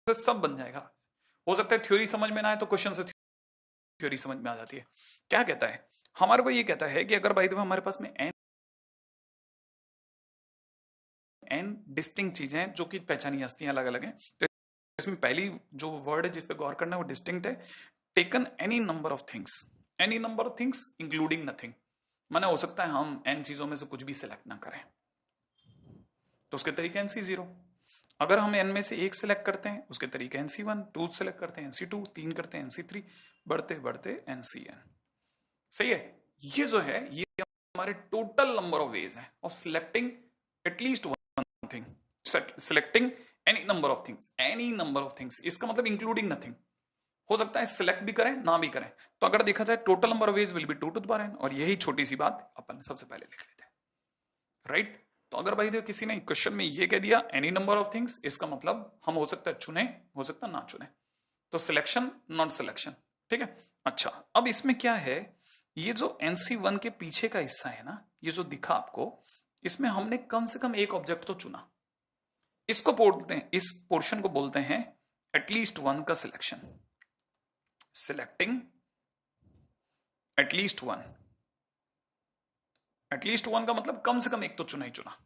सब बन जाएगा। हो सकता है थ्योरी समझ में ना आए तो क्वेश्चन से थ्योरी समझ में आ जाती है। क्या कहता है हमारे को, ये कहता है कि अगर भाई तो हमारे पास में एन डिस्टिंक्ट चीजें हैं जो कि पहचानी जाती हैं, अलग अलग हैं, तो इसमें पहली जो वर्ड है जिस पे गौर करना है वो डिस्टिंक्ट है। Taken any number of things, any number of things including nothing. माने हो सकता है हम एन चीजों में से कुछ भी सिलेक्ट ना करें, तो उसके तरीके एन सी जीरो। अगर हम एन में से एक सिलेक्ट करते हैं उसके तरीके n C one, two select करते हैं एन सी टू, तीन करते हैं एन सी थ्री, बढ़ते बढ़ते एन सी एन। सही है। ये जो है ये हमारे टोटल नंबर ऑफ वेज है of selecting at least one thing, selecting any number of things, any number of things, इसका मतलब इंक्लूडिंग नथिंग। हो सकता है सिलेक्ट भी करें ना भी करें, तो अगर देखा जाए total number of ways will be two to the power n, और यही छोटी सी बात अपन सबसे पहले लिख लेते हैं, राइट। तो अगर भाई देखो किसी ने क्वेश्चन में ये कह दिया एनी नंबर ऑफ थिंग्स, इसका मतलब हम हो सकता है चुने, हो सकता है ना चुने, तो सिलेक्शन नॉट सिलेक्शन। ठीक है। अच्छा, अब इसमें क्या है, ये जो NC1 के पीछे का हिस्सा है ना, ये जो दिखा आपको, इसमें हमने कम से कम एक ऑब्जेक्ट तो चुना। इसको बोलते हैं, इस पोर्शन को बोलते हैं एटलीस्ट वन का selection, selecting at least one. At least one का मतलब कम से कम एक तो चुना ही चुना।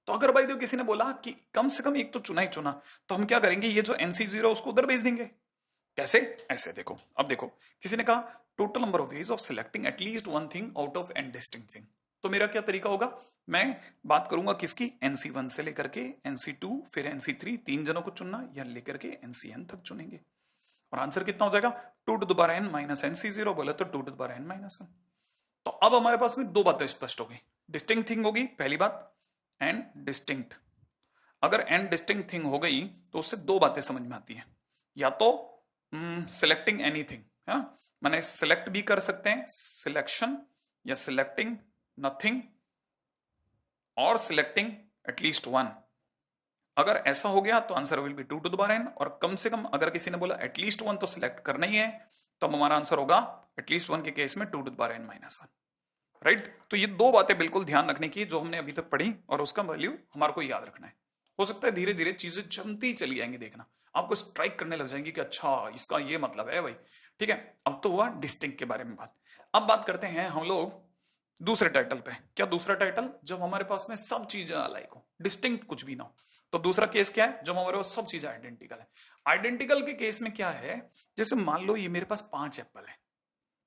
तो अगर भाई देखो किसी ने बोला कि कम से कम एक तो चुना ही चुना, तो हम क्या करेंगे, ये जो NC0 उसको उधर भेज देंगे। कैसे? ऐसे देखो, अब देखो किसी ने कहा total number of ways of selecting at least one thing out of n distinct thing, तो मेरा क्या तरीका होगा, मैं बात करूंगा किसकी, NC1 से लेकर के NC2 फिर NC3, तीन जनों को चुनना, या लेकर के NCN तक चुनेंगे, और आंसर कितना हो जाएगा, 2 to the power n minus NC0 बोले तो 2 to the power n minus 1। तो अब हमारे पास में दो बातें स्पष्ट हो गई, डिस्टिंक्ट थिंग होगी पहली बात, एंड डिस्टिंक्ट। अगर एंड डिस्टिंक्ट थिंग हो गई तो उससे दो बातें समझ में आती हैं, या तो सिलेक्टिंग एनीथिंग है ना, माने सिलेक्ट भी कर सकते हैं सिलेक्शन, या सिलेक्टिंग नथिंग, और सिलेक्टिंग एटलीस्ट वन। अगर ऐसा हो गया तो answer will be 2 to the power n, और कम से कम अगर किसी ने बोला एटलीस्ट वन तो सिलेक्ट करना ही है, तो हमारा आंसर होगा एटलीस्ट वन के केस में 2 to the power n minus 1, right. तो ये दो बातें बिल्कुल ध्यान रखने की जो हमने अभी तक पढ़ी, और उसका वैल्यू हमारे को याद रखना है। हो सकता है धीरे धीरे चीजें जमती चली जाएंगी, देखना आपको स्ट्राइक करने लग जाएंगी कि अच्छा इसका ये मतलब है भाई। ठीक है, अब तो हुआ डिस्टिंक्ट के बारे में बात। अब बात करते हैं हम लोग दूसरे टाइटल पे। क्या दूसरा टाइटल, जब हमारे पास में सब चीजें अलाइक हो, डिस्टिंक्ट कुछ भी ना हो। तो दूसरा केस क्या है, जब हमारे पास सब चीजें आइडेंटिकल है। आइडेंटिकल के केस में क्या है, जैसे मान लो ये मेरे पास 5 एप्पल है,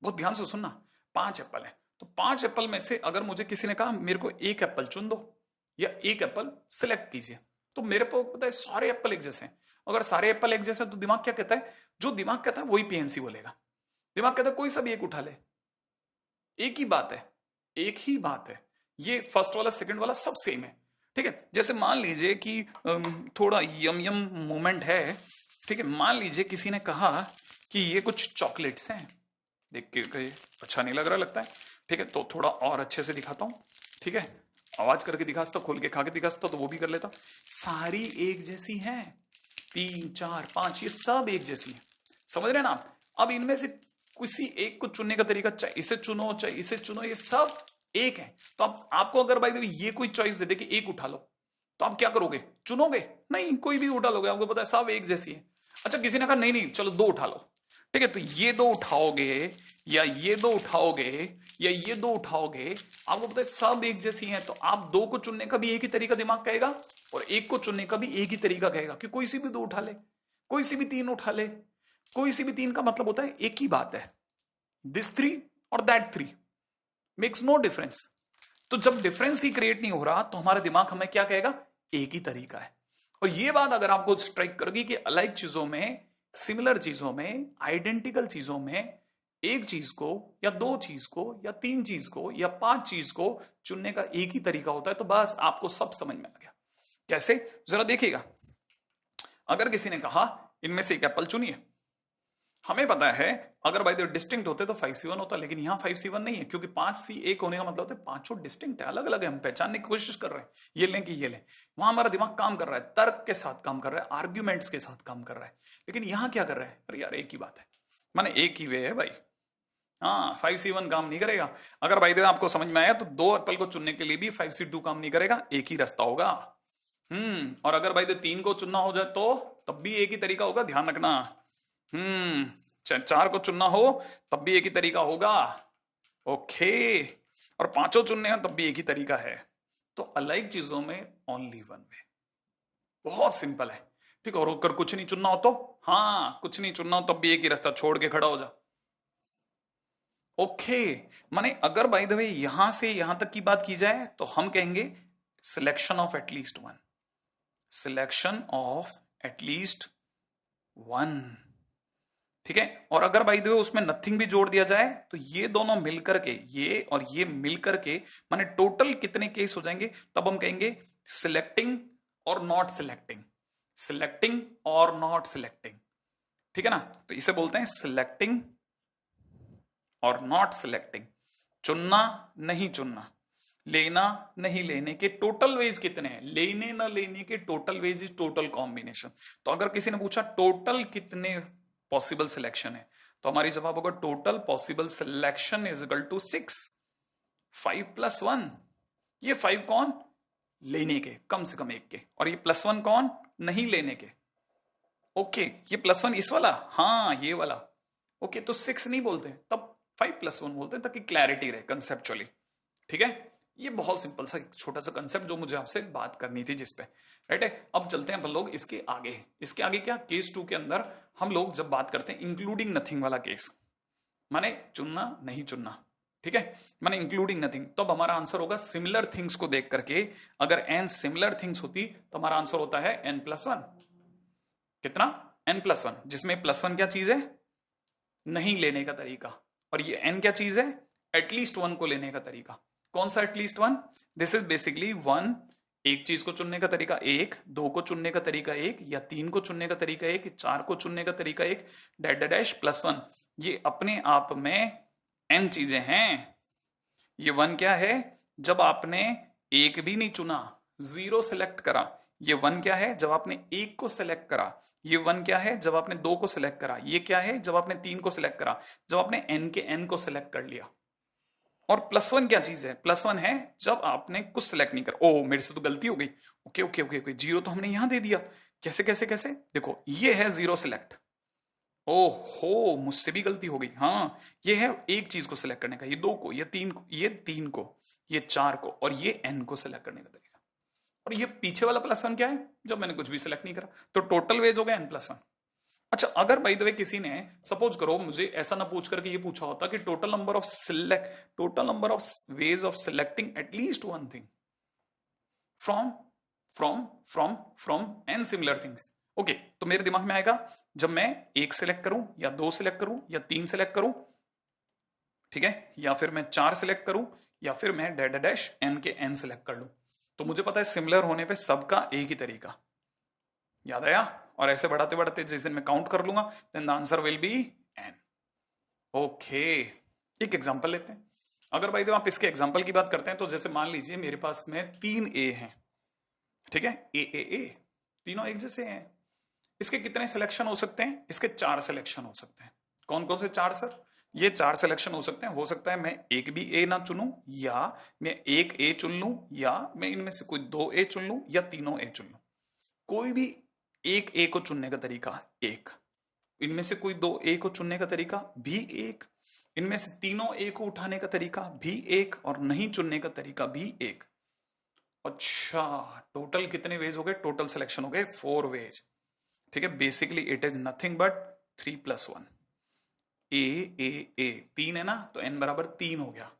बहुत ध्यान से सुनना, 5 एप्पल है, तो 5 एप्पल में से अगर मुझे किसी ने कहा मेरे को एक एप्पल चुन दो, या एक एप्पल सिलेक्ट कीजिए, तो मेरे को पता है सारे एप्पल एक जैसे हैं। अगर सारे एप्पल एक जैसे हैं तो दिमाग क्या कहता है, जो दिमाग कहता है वही PNC बोलेगा। दिमाग कहता है कोई सा भी एक उठा ले, एक ही बात है, एक ही बात है, ये फर्स्ट वाला सेकंड वाला सब सेम है। ठीक है, जैसे मान लीजिए कि थोड़ा यम यम मोमेंट है। ठीक है, मान लीजिए किसी ने कहा कि ये कुछ चॉकलेट्स हैं, देख के अच्छा नहीं लग रहा लगता है। ठीक है, तो थोड़ा और अच्छे से दिखाता हूँ। ठीक है, आवाज करके दिखा सकता, खोल के खा के दिखा सकता, तो वो भी कर लेता। सारी एक जैसी हैं, 3 4 5 ये सब एक जैसी है, समझ रहे हैं ना आप। अब इनमें से किसी एक को चुनने का तरीका, चाहे इसे चुनो चाहे इसे चुनो, ये सब एक है। तो अब आपको अगर भाई ये कोई चॉइस दे दे कि एक उठा लो, तो आप क्या करोगे, चुनोगे नहीं, कोई भी उठा लोगे, आपको पता है सब एक जैसी है। अच्छा, किसी ने कहा नहीं नहीं चलो दो उठा लो, ठीक है, तो ये दो उठाओगे, या ये दो उठाओगे, या ये दो उठाओगे, आपको पता है सब एक जैसी हैं, तो आप दो को चुनने का भी एक ही तरीका दिमाग कहेगा, और एक को चुनने का भी एक ही तरीका कहेगा कि कोई सी भी दो उठा ले, कोई सी भी तीन उठा ले। कोई सी भी तीन का मतलब होता है एक ही बात है, दिस थ्री और that three, makes no difference. तो जब डिफरेंस ही क्रिएट नहीं हो रहा तो हमारा दिमाग हमें क्या कहेगा, एक ही तरीका है। और ये बात अगर आपको स्ट्राइक करेगी कि अलाइक चीजों में, सिमिलर चीजों में, आइडेंटिकल चीजों में, एक चीज को या दो चीज को या तीन चीज को या पांच चीज को चुनने का एक ही तरीका होता है, तो बस आपको सब समझ में आ गया। कैसे, जरा देखिएगा। अगर किसी ने कहा इनमें से एक एप्पल चुनिए, हमें पता है अगर बाय द डिस्टिंक्ट होते तो 5C1 होता, लेकिन यहाँ 5C1 नहीं है क्योंकि 5C एक होने का मतलब होता है पांचों डिस्टिंक्ट है, अलग अलग है, हम पहचानने की कोशिश कर रहे हैं ये लें कि ये लें। वहां हमारा दिमाग काम कर रहा है, तर्क के साथ काम कर रहा है, आर्ग्यूमेंट्स के साथ काम कर रहा है। लेकिन यहाँ क्या कर रहा है, अरे यार एक ही बात है, माने एक ही वे है भाई। हाँ 5C1 काम नहीं करेगा। अगर बाय द वे आपको समझ में आया तो दो एप्पल को चुनने के लिए भी 5C2 काम नहीं करेगा, एक ही रास्ता होगा। और अगर भाई तीन को चुनना हो जाए तो तब भी एक ही तरीका होगा, ध्यान रखना। चार को चुनना हो तब भी एक ही तरीका होगा। ओके, और पांचों चुनने हैं तब भी एक ही तरीका है। तो अलाइक चीजों में ओनली वन वे, बहुत सिंपल है। ठीक है, और अगर कुछ नहीं चुनना हो तो, हाँ कुछ नहीं चुनना हो तब भी एक ही रास्ता छोड़ के खड़ा हो जा। ओके, माने अगर बाय द वे यहां से यहां तक की बात की जाए तो हम कहेंगे selection of at least one, selection of at least one. ठीक है, और अगर बाय द वे उसमें नथिंग भी जोड़ दिया जाए तो ये दोनों मिलकर के, ये और ये मिलकर के माने टोटल कितने केस हो जाएंगे, तब हम कहेंगे सिलेक्टिंग और नॉट सिलेक्टिंग, सिलेक्टिंग और नॉट सिलेक्टिंग। ठीक है ना, तो इसे बोलते हैं सिलेक्टिंग और नॉट सिलेक्टिंग। चुनना नहीं चुनना, लेना नहीं लेने के टोटल वेज कितने हैं, लेने ना लेने के total ways is total combination. तो अगर किसी ने पूछा टोटल कितने पॉसिबल सिलेक्शन है, तो हमारी जवाब होगा total possible selection is equal to 6, 5+1। ये 5 कौन, लेने के, कम से कम एक के, और ये +1 कौन, नहीं लेने के। ओके, ये +1 इस वाला, हाँ ये वाला। ओके, तो 6 नहीं बोलते, तब 5+1 बोलते हैं ताकि क्लैरिटी रहे कंसेप्चुअली। ठीक है, ये बहुत सिंपल सा एक छोटा सा कंसेप्ट जो मुझे आपसे बात करनी थी जिसपे, राइट है। अब चलते हैं अपन लोग इसके आगे। इसके आगे क्या, केस 2 के अंदर हम लोग जब बात करते हैं इंक्लूडिंग नथिंग वाला केस, माने चुनना नहीं चुनना, ठीक है, माने इंक्लूडिंग नथिंग, तो अब हमारा आंसर होगा सिमिलर थिंग्स को देख करके। अगर n सिमिलर थिंग्स होती तो हमारा आंसर होता है n+1। कितना, n+1, जिसमें +1 क्या चीज है, नहीं लेने का तरीका, और ये n क्या चीज है, एटलीस्ट वन को लेने का तरीका। कौन सा at least one, this is basically one, एक चीज को चुनने का तरीका एक, दो को चुनने का तरीका एक, या तीन को चुनने का तरीका एक, चार को चुनने का तरीका एक, डैश +1। ये अपने आप में n चीजें हैं। ये वन क्या है, जब आपने एक भी नहीं चुना, जीरो सेलेक्ट करा। ये वन क्या है, जब आपने एक को सेलेक्ट करा। ये वन क्या है, जब आपने दो को सिलेक्ट करा। ये क्या है, जब आपने तीन को सिलेक्ट करा, जब आपने n के n को सिलेक्ट कर लिया। और +1 क्या चीज है, +1 है जब आपने कुछ सिलेक्ट नहीं करा। ओ मेरे से तो गलती हो गई, okay okay okay okay, zero तो हमने यहां दे दिया, कैसे कैसे कैसे, देखो ये है जीरो सिलेक्ट, ओहो मुझसे भी गलती हो गई। हाँ, ये है एक चीज को सिलेक्ट करने का, ये दो को, ये तीन को, ये तीन को, ये चार को, और ये n को सिलेक्ट करने का तरीका। और ये पीछे वाला +1 क्या है, जब मैंने कुछ भी सिलेक्ट नहीं करा। तो टोटल वेज हो गया n+1। अच्छा, अगर बाय द वे किसी ने सपोज करो मुझे ऐसा ना पूछ करके ये पूछा होता कि total number of ways of selecting at least one thing from from n similar things. Okay, तो मेरे दिमाग में आएगा जब मैं एक सिलेक्ट करूं, या दो सिलेक्ट करूं, या तीन सिलेक्ट करूं, ठीक है, या फिर मैं चार सिलेक्ट करूं, या फिर मैं डैश एन के एन सिलेक्ट कर लूं, तो मुझे पता है सिमिलर होने पे सबका एक ही तरीका। याद आया, और ऐसे बढ़ाते बढ़ाते जिस दिन मैं काउंट कर लूंगा then the answer will be n. Okay, एक एग्जांपल लेते हैं। अगर भाई आप इसके एग्जांपल की बात करते हैं तो जैसे मान लीजिए मेरे पास में 3 ए हैं, ठीक है, ए तीनों एक जैसे हैं। इसके कितने सिलेक्शन हो सकते हैं, इसके 4 सिलेक्शन हो सकते हैं। कौन कौन से 4 सर, ये 4 सिलेक्शन हो सकते हैं। हो सकता है मैं एक भी ए ना चुनूं, या मैं एक ए चुन लूं, या मैं इनमें से कोई 2 ए चुन लूं, या तीनों ए चुन लूं। कोई भी एक ए को चुनने का तरीका एक, इनमें से कोई 2 ए को चुनने का तरीका भी एक, इनमें से तीनों ए को उठाने का तरीका भी एक, और नहीं चुनने का तरीका भी एक। अच्छा, टोटल कितने वेज हो गए, टोटल सिलेक्शन हो गए 4 वेज। ठीक है, basically it is nothing but 3+1। ए 3 है ना, तो n बराबर 3 हो गया।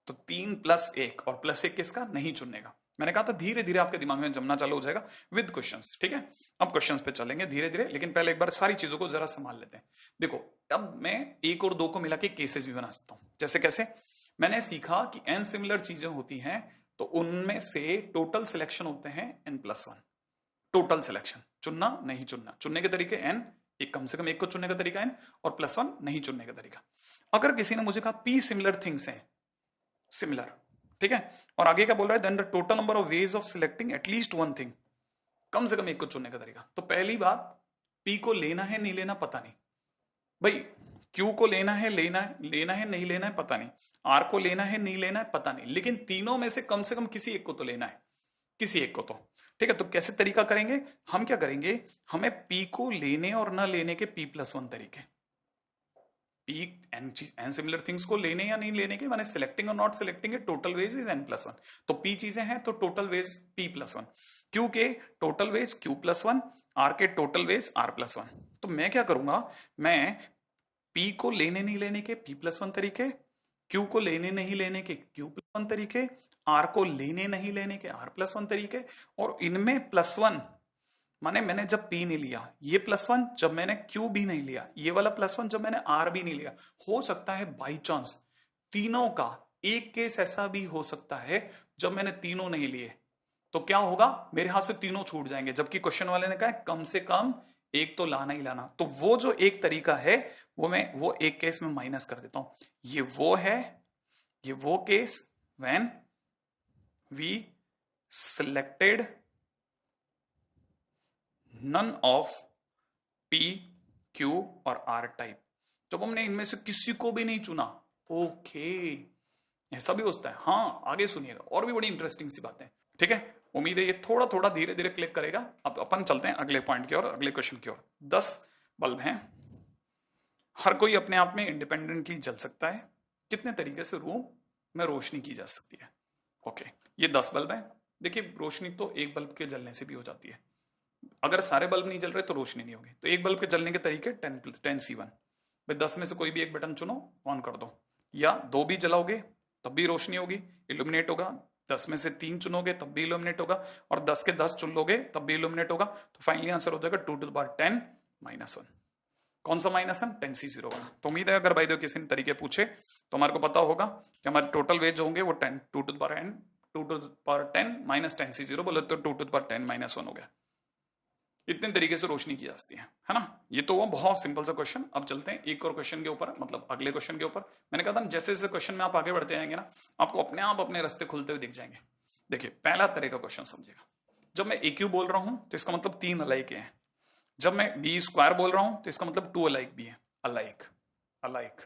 तो 3+1, और +1 किसका, नहीं चुनने का। मैंने कहा था धीरे धीरे आपके दिमाग में जमना चालू हो जाएगा विद क्वेश्चंस। ठीक है, अब क्वेश्चंस पे चलेंगे धीरे धीरे, लेकिन पहले एक बार सारी चीजों को जरा संभाल लेते हैं। देखो, अब मैं 1 और 2 को मिला के केसेस भी बना सकता हूं। जैसे कैसे, मैंने सीखा कि n सिमिलर चीजें होती हैं तो उनमें से टोटल सिलेक्शन होते हैं n+1। टोटल सिलेक्शन, चुनना नहीं चुनना, चुनने के तरीके n, एक कम से कम एक को चुनने का तरीका n और +1 नहीं चुनने का तरीका। अगर किसी ने मुझे कहा p सिमिलर थिंग्स हैं, सिमिलर, ठीक है, और आगे क्या बोल रहा है, then the total number of ways of selecting at least one thing, कम से कम एक को चुनने का तरीका। तो पहली बात, p को लेना है नहीं लेना पता नहीं भाई, q को लेना है नहीं लेना है पता नहीं, r को लेना है नहीं लेना है पता नहीं, लेकिन तीनों में से कम किसी एक को तो लेना है, किसी एक को तो, ठीक है। तो कैसे तरीका करेंगे हम, क्या करेंगे, हमें p को लेने और ना लेने के p+1 तरीके, p n सिमिलर थिंग्स को लेने या नहीं लेने के, माने सिलेक्टिंग और नॉट सिलेक्टिंग के टोटल वेज इज n+1। तो p चीजें हैं तो टोटल वेज p+1, q के टोटल वेज q+1, r के टोटल वेज r+1। तो मैं क्या करूंगा, मैं p को लेने नहीं लेने के p+1 तरीके, q को लेने नहीं लेने के q+1 तरीके, r को लेने नहीं लेने के r+1 तरीके, और इनमें +1 माने मैंने जब p नहीं लिया ये +1, जब मैंने q भी नहीं लिया ये वाला +1, जब मैंने r भी नहीं लिया। हो सकता है बाई चांस तीनों का एक केस ऐसा भी हो सकता है जब मैंने तीनों नहीं लिए, तो क्या होगा, मेरे हाथ से तीनों छूट जाएंगे, जबकि क्वेश्चन वाले ने कहा कम से कम एक तो लाना ही लाना। तो वो जो एक तरीका है वो एक केस में माइनस कर देता हूं। ये वो है, ये वो case when we selected none of P, Q और R टाइप, जब हमने इनमें से किसी को भी नहीं चुना। ओके, ऐसा भी होता है। हाँ, आगे सुनिएगा, और भी बड़ी इंटरेस्टिंग सी बातें, ठीक है। उम्मीद है ये थोड़ा थोड़ा धीरे धीरे क्लिक करेगा। अब अपन चलते हैं अगले पॉइंट की ओर, अगले क्वेश्चन की ओर। 10 बल्ब हैं, हर कोई अपने आप में इंडिपेंडेंटली जल सकता है, कितने तरीके से रूम में रोशनी की जा सकती है। ओके, ये 10 बल्ब हैं। देखिए, रोशनी तो एक बल्ब के जलने से भी हो जाती है, अगर सारे बल्ब नहीं जल रहे तो रोशनी नहीं होगी। तो एक बल्ब के जलने के तरीके 10C1, भाई 10 में से कोई भी एक बटन चुनो, ऑन कर दो, या 2 भी जलाओगे तब भी रोशनी होगी, इल्यूमिनेट होगा। 10 में से 3 चुनोगे तब भी इल्यूमिनेट होगा, और 10 के 10 चुन लोगे तब भी इल्यूमिनेट होगा। तो फाइनली आंसर हो जाएगा 2⁻10 -1। कौन सा -1? 10C0 वाला। तो उम्मीद है अगर भाई दो किसी ने तरीके पूछे तो हमारे को पता होगा कि हमारे टोटल वेज होंगे वो 2⁻10 -10C0 बोले तो 2⁻10 -1 हो गया। इतने तरीके से रोशनी की जाती है ना। ये तो वो बहुत सिंपल सा क्वेश्चन। अब चलते हैं एक और क्वेश्चन के ऊपर, मतलब अगले क्वेश्चन के ऊपर। मैंने कहा था जैसे जैसे क्वेश्चन में आप आगे बढ़ते जाएंगे ना, आपको अपने आप अपने रास्ते खुलते हुए दिख जाएंगे। देखिए, पहला तरह का क्वेश्चन समझिएगा, जब मैं AQ बोल रहा हूं तो इसका मतलब 3 अलाइक हैं। जब मैं B² बोल रहा हूं तो इसका मतलब 2 अलाइक भी है। अलाइक अलाइक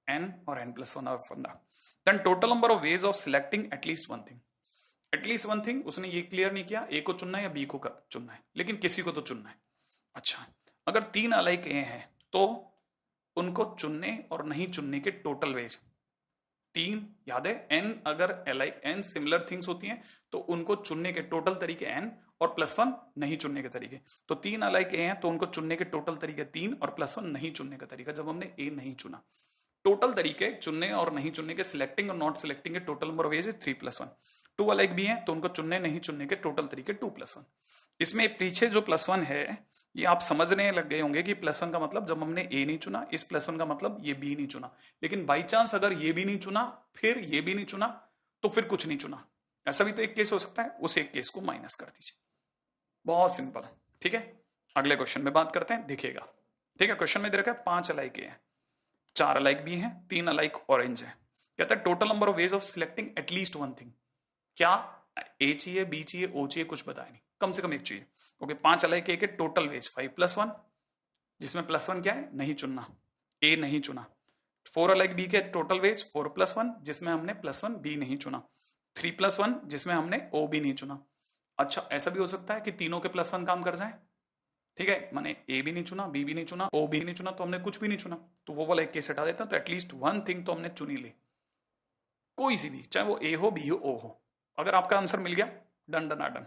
n और n+1 ऑफ फंडा। Then total number of ways of selecting at least one thing. At least one thing उसने ये क्लियर नहीं किया, ए को चुनना है या बी को चुनना है, लेकिन किसी को तो चुनना है। अच्छा, अगर 3 अलाइक ए हैं तो उनको चुनने और नहीं चुनने के टोटल वेज 3, याद है n अगर अलाइक n सिमिलर थिंग्स होती हैं तो उनको चुनने के टोटल तरीके n और +1 नहीं चुनने के तरीके। तो 3 अलाइक ए हैं तो उनको चुनने के टोटल तरीके 3 और +1 नहीं चुनने का तरीका। जब हमने ए नहीं चुना, टोटल तरीके चुनने और नहीं चुनने के, सिलेक्टिंग और नॉट सिलेक्टिंग के total number of veg 3+1। 2 alike भी हैं तो उनको चुनने नहीं चुनने के टोटल तरीके 2+1। इसमें पीछे जो +1 है ये आप समझने लग गए होंगे कि +1 का मतलब जब हमने ए नहीं चुना, इस +1 का मतलब ये बी नहीं चुना। लेकिन बाई चांस अगर ये भी नहीं चुना, फिर ये भी नहीं चुना, तो फिर कुछ नहीं चुना, ऐसा भी तो एक केस हो सकता है। उस एक केस को माइनस कर दीजिए, बहुत सिंपल, ठीक है। अगले क्वेश्चन में बात करते हैं, देखिएगा, ठीक है। क्वेश्चन में दे रखा है 5 अलाइक ए हैं, 4 अलाइक बी हैं, 3 अलाइक ऑरेंज है। कहता है total number of ways of selecting at least one thing. क्या ए चाहिए, बी चाहिए, ओ चाहिए, कुछ बताया नहीं, कम से कम एक चाहिए। ओके, 5 अलाइक ए के टोटल वेज 5+1, जिसमें +1 क्या है, नहीं चुनना, ए नहीं चुना। 4 अलाइक बी के टोटल वेज 4+1, जिसमें हमने +1 बी नहीं चुना। 3+1 जिसमें हमने ओ भी नहीं चुना। अच्छा, ऐसा भी हो सकता है कि तीनों के +1 काम कर जाए, ठीक है, माने ए भी नहीं चुना, बी भी नहीं चुना, ओ भी नहीं चुना, तो हमने कुछ भी नहीं चुना, तो वो वाला एक केस हटा देता। तो एटलीस्ट वन थिंग तो हमने चुनी ली, कोई सी भी, चाहे वो ए हो, बी हो, ओ हो। अगर आपका आंसर मिल गया, डन डन डन,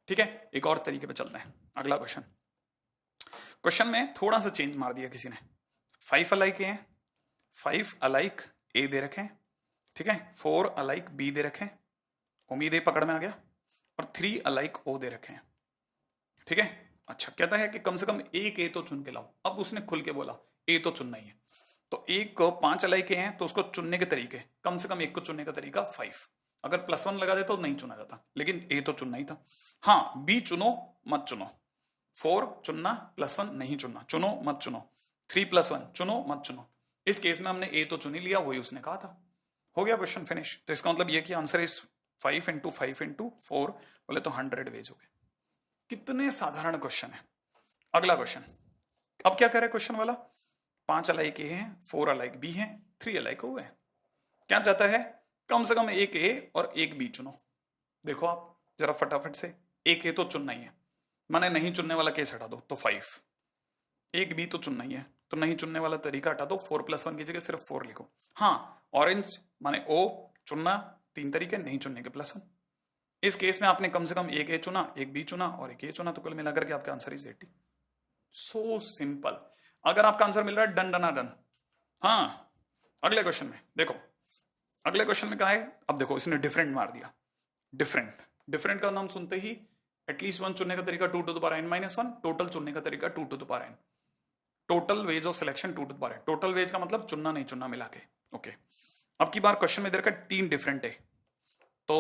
ठीक है। एक और तरीके पे चलते हैं, अगला क्वेश्चन। क्वेश्चन में थोड़ा सा चेंज मार दिया किसी ने। 5 अलाइक ए हैं, 5 अलाइक ए दे रखे हैं, ठीक है, 4 अलाइक बी दे रखे हैं, उम्मीद है पकड़ में आ गया, और 3 अलाइक ओ दे रखे हैं, ठीक है। अच्छा, कहता है कि कम से कम एक ए तो चुन के लाओ। अब उसने खुल के बोला ए तो चुनना ही है, तो एक को 5 अलाइक ए हैं तो उसको चुनने के तरीके, कम से कम एक को चुनने का तरीका 5। अगर +1 लगा दे तो नहीं चुना जाता, लेकिन ए तो चुनना ही था। हाँ, बी चुनो मत चुनो, 4 चुनना, +1 नहीं चुनना, चुनो मत चुनो, 3 + 1 चुनो मत चुनो। इस केस में हमने ए तो चुन ही लिया, वही उसने कहा था। हो गया क्वेश्चन फिनिश। तो इसका मतलब ये कि आंसर इज 5 × 5 × 4, बोले तो 100 वेज हो गए। कितने साधारण क्वेश्चन है। अगला क्वेश्चन, अब क्या करे क्वेश्चन वाला, 5 अलाइक ए हैं, 4 अलाइक बी हैं, 3 अलाइक ओ है। क्या चाहता है, कम से कम एक ए और एक बी चुनो। देखो आप जरा फटाफट से, एक ए तो चुनना ही है, माने नहीं चुनने वाला केस हटा दो तो 5, एक बी तो चुनना ही है, तो नहीं चुनने वाला तरीका हटा दो, 4 + 1 की जगह सिर्फ 4 लिखो। हाँ, ऑरेंज माने ओ चुनना, 3 तरीके, नहीं चुनने के +1। इस केस में आपने कम से कम एक ए चुना, एक बी चुना और एक ए चुना, तो कुल मिलाकर के आपका आंसर इज 80। So simple. अगर आपका आंसर मिल रहा है डन डना डन। हाँ, अगले क्वेश्चन में देखो, अगले क्वेश्चन में क्या है, अब देखो इसने डिफरेंट मार दिया। डिफरेंट, डिफरेंट का नाम सुनते ही एटलीस्ट 1 चुनने का तरीका 2 to the power n - 1, total चुनने का तरीका 2 to the power n, total ways of selection 2 to the power n। Total ways का मतलब चुनना नहीं चुनना मिला के। ओके, अब की बार क्वेश्चन में दे रखा है 3 डिफरेंट है, तो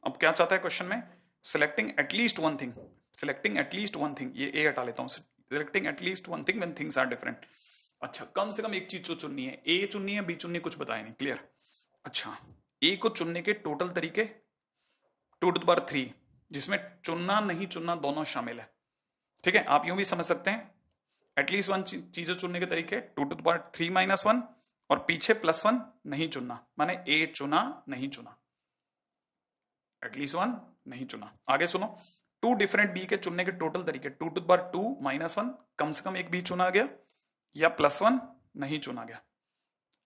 अब क्या चाहता है क्वेश्चन में, selecting at least one thing, selecting at least one thing, ये ए हटा लेता हूं, selecting at least one thing when things are different. अच्छा, कम से कम एक चीज जो चुननी है, ए चुननी है बी चुननी है, कुछ बताया नहीं, क्लियर। अच्छा, ए को चुनने के टोटल तरीके 2 टू द पावर 3, जिसमें चुनना नहीं चुनना दोनों शामिल है। ठीक है, आप यूं भी समझ सकते हैं, एटलीस्ट 1 चीजें चुनने के तरीके 2 टू द पावर 3 - 1 और पीछे +1 नहीं चुनना, माने ए चुना नहीं चुना, एटलीस्ट 1 नहीं चुना। आगे सुनो, 2 डिफरेंट बी के चुनने के टोटल तरीके 2 टू द पावर 2 - 1, कम से कम एक बी चुना गया या +1 नहीं चुना गया।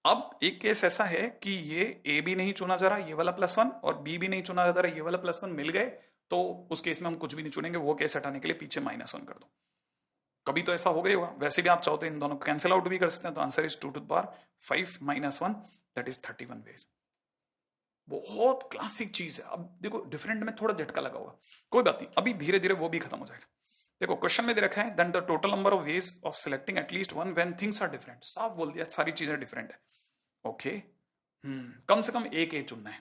अब एक केस ऐसा है कि ये ए भी नहीं चुना जा रहा, ये वाला +1, और बी भी नहीं चुना जा रहा, ये वाला +1 मिल गए, तो उस केस में हम कुछ भी नहीं चुनेंगे, वो केस हटाने के लिए पीछे -1 कर दो। कभी तो ऐसा हो गया होगा। वैसे भी आप चाहो तो इन दोनों को कैंसिल आउट भी कर सकते हैं, तो answer is 2 to the power 5 - 1, that is 31 ways. बहुत क्लासिक चीज है। अब देखो डिफरेंट में थोड़ा झटका लगा होगा, कोई बात नहीं, अभी धीरे धीरे वो भी खत्म हो जाएगा। देखो क्वेश्चन में दे रखा है then the total number of ways of selecting at least one when things are different. साफ बोल दिया, सारी चीजें डिफरेंट है। ओके, कम से कम एक ए चुनना है,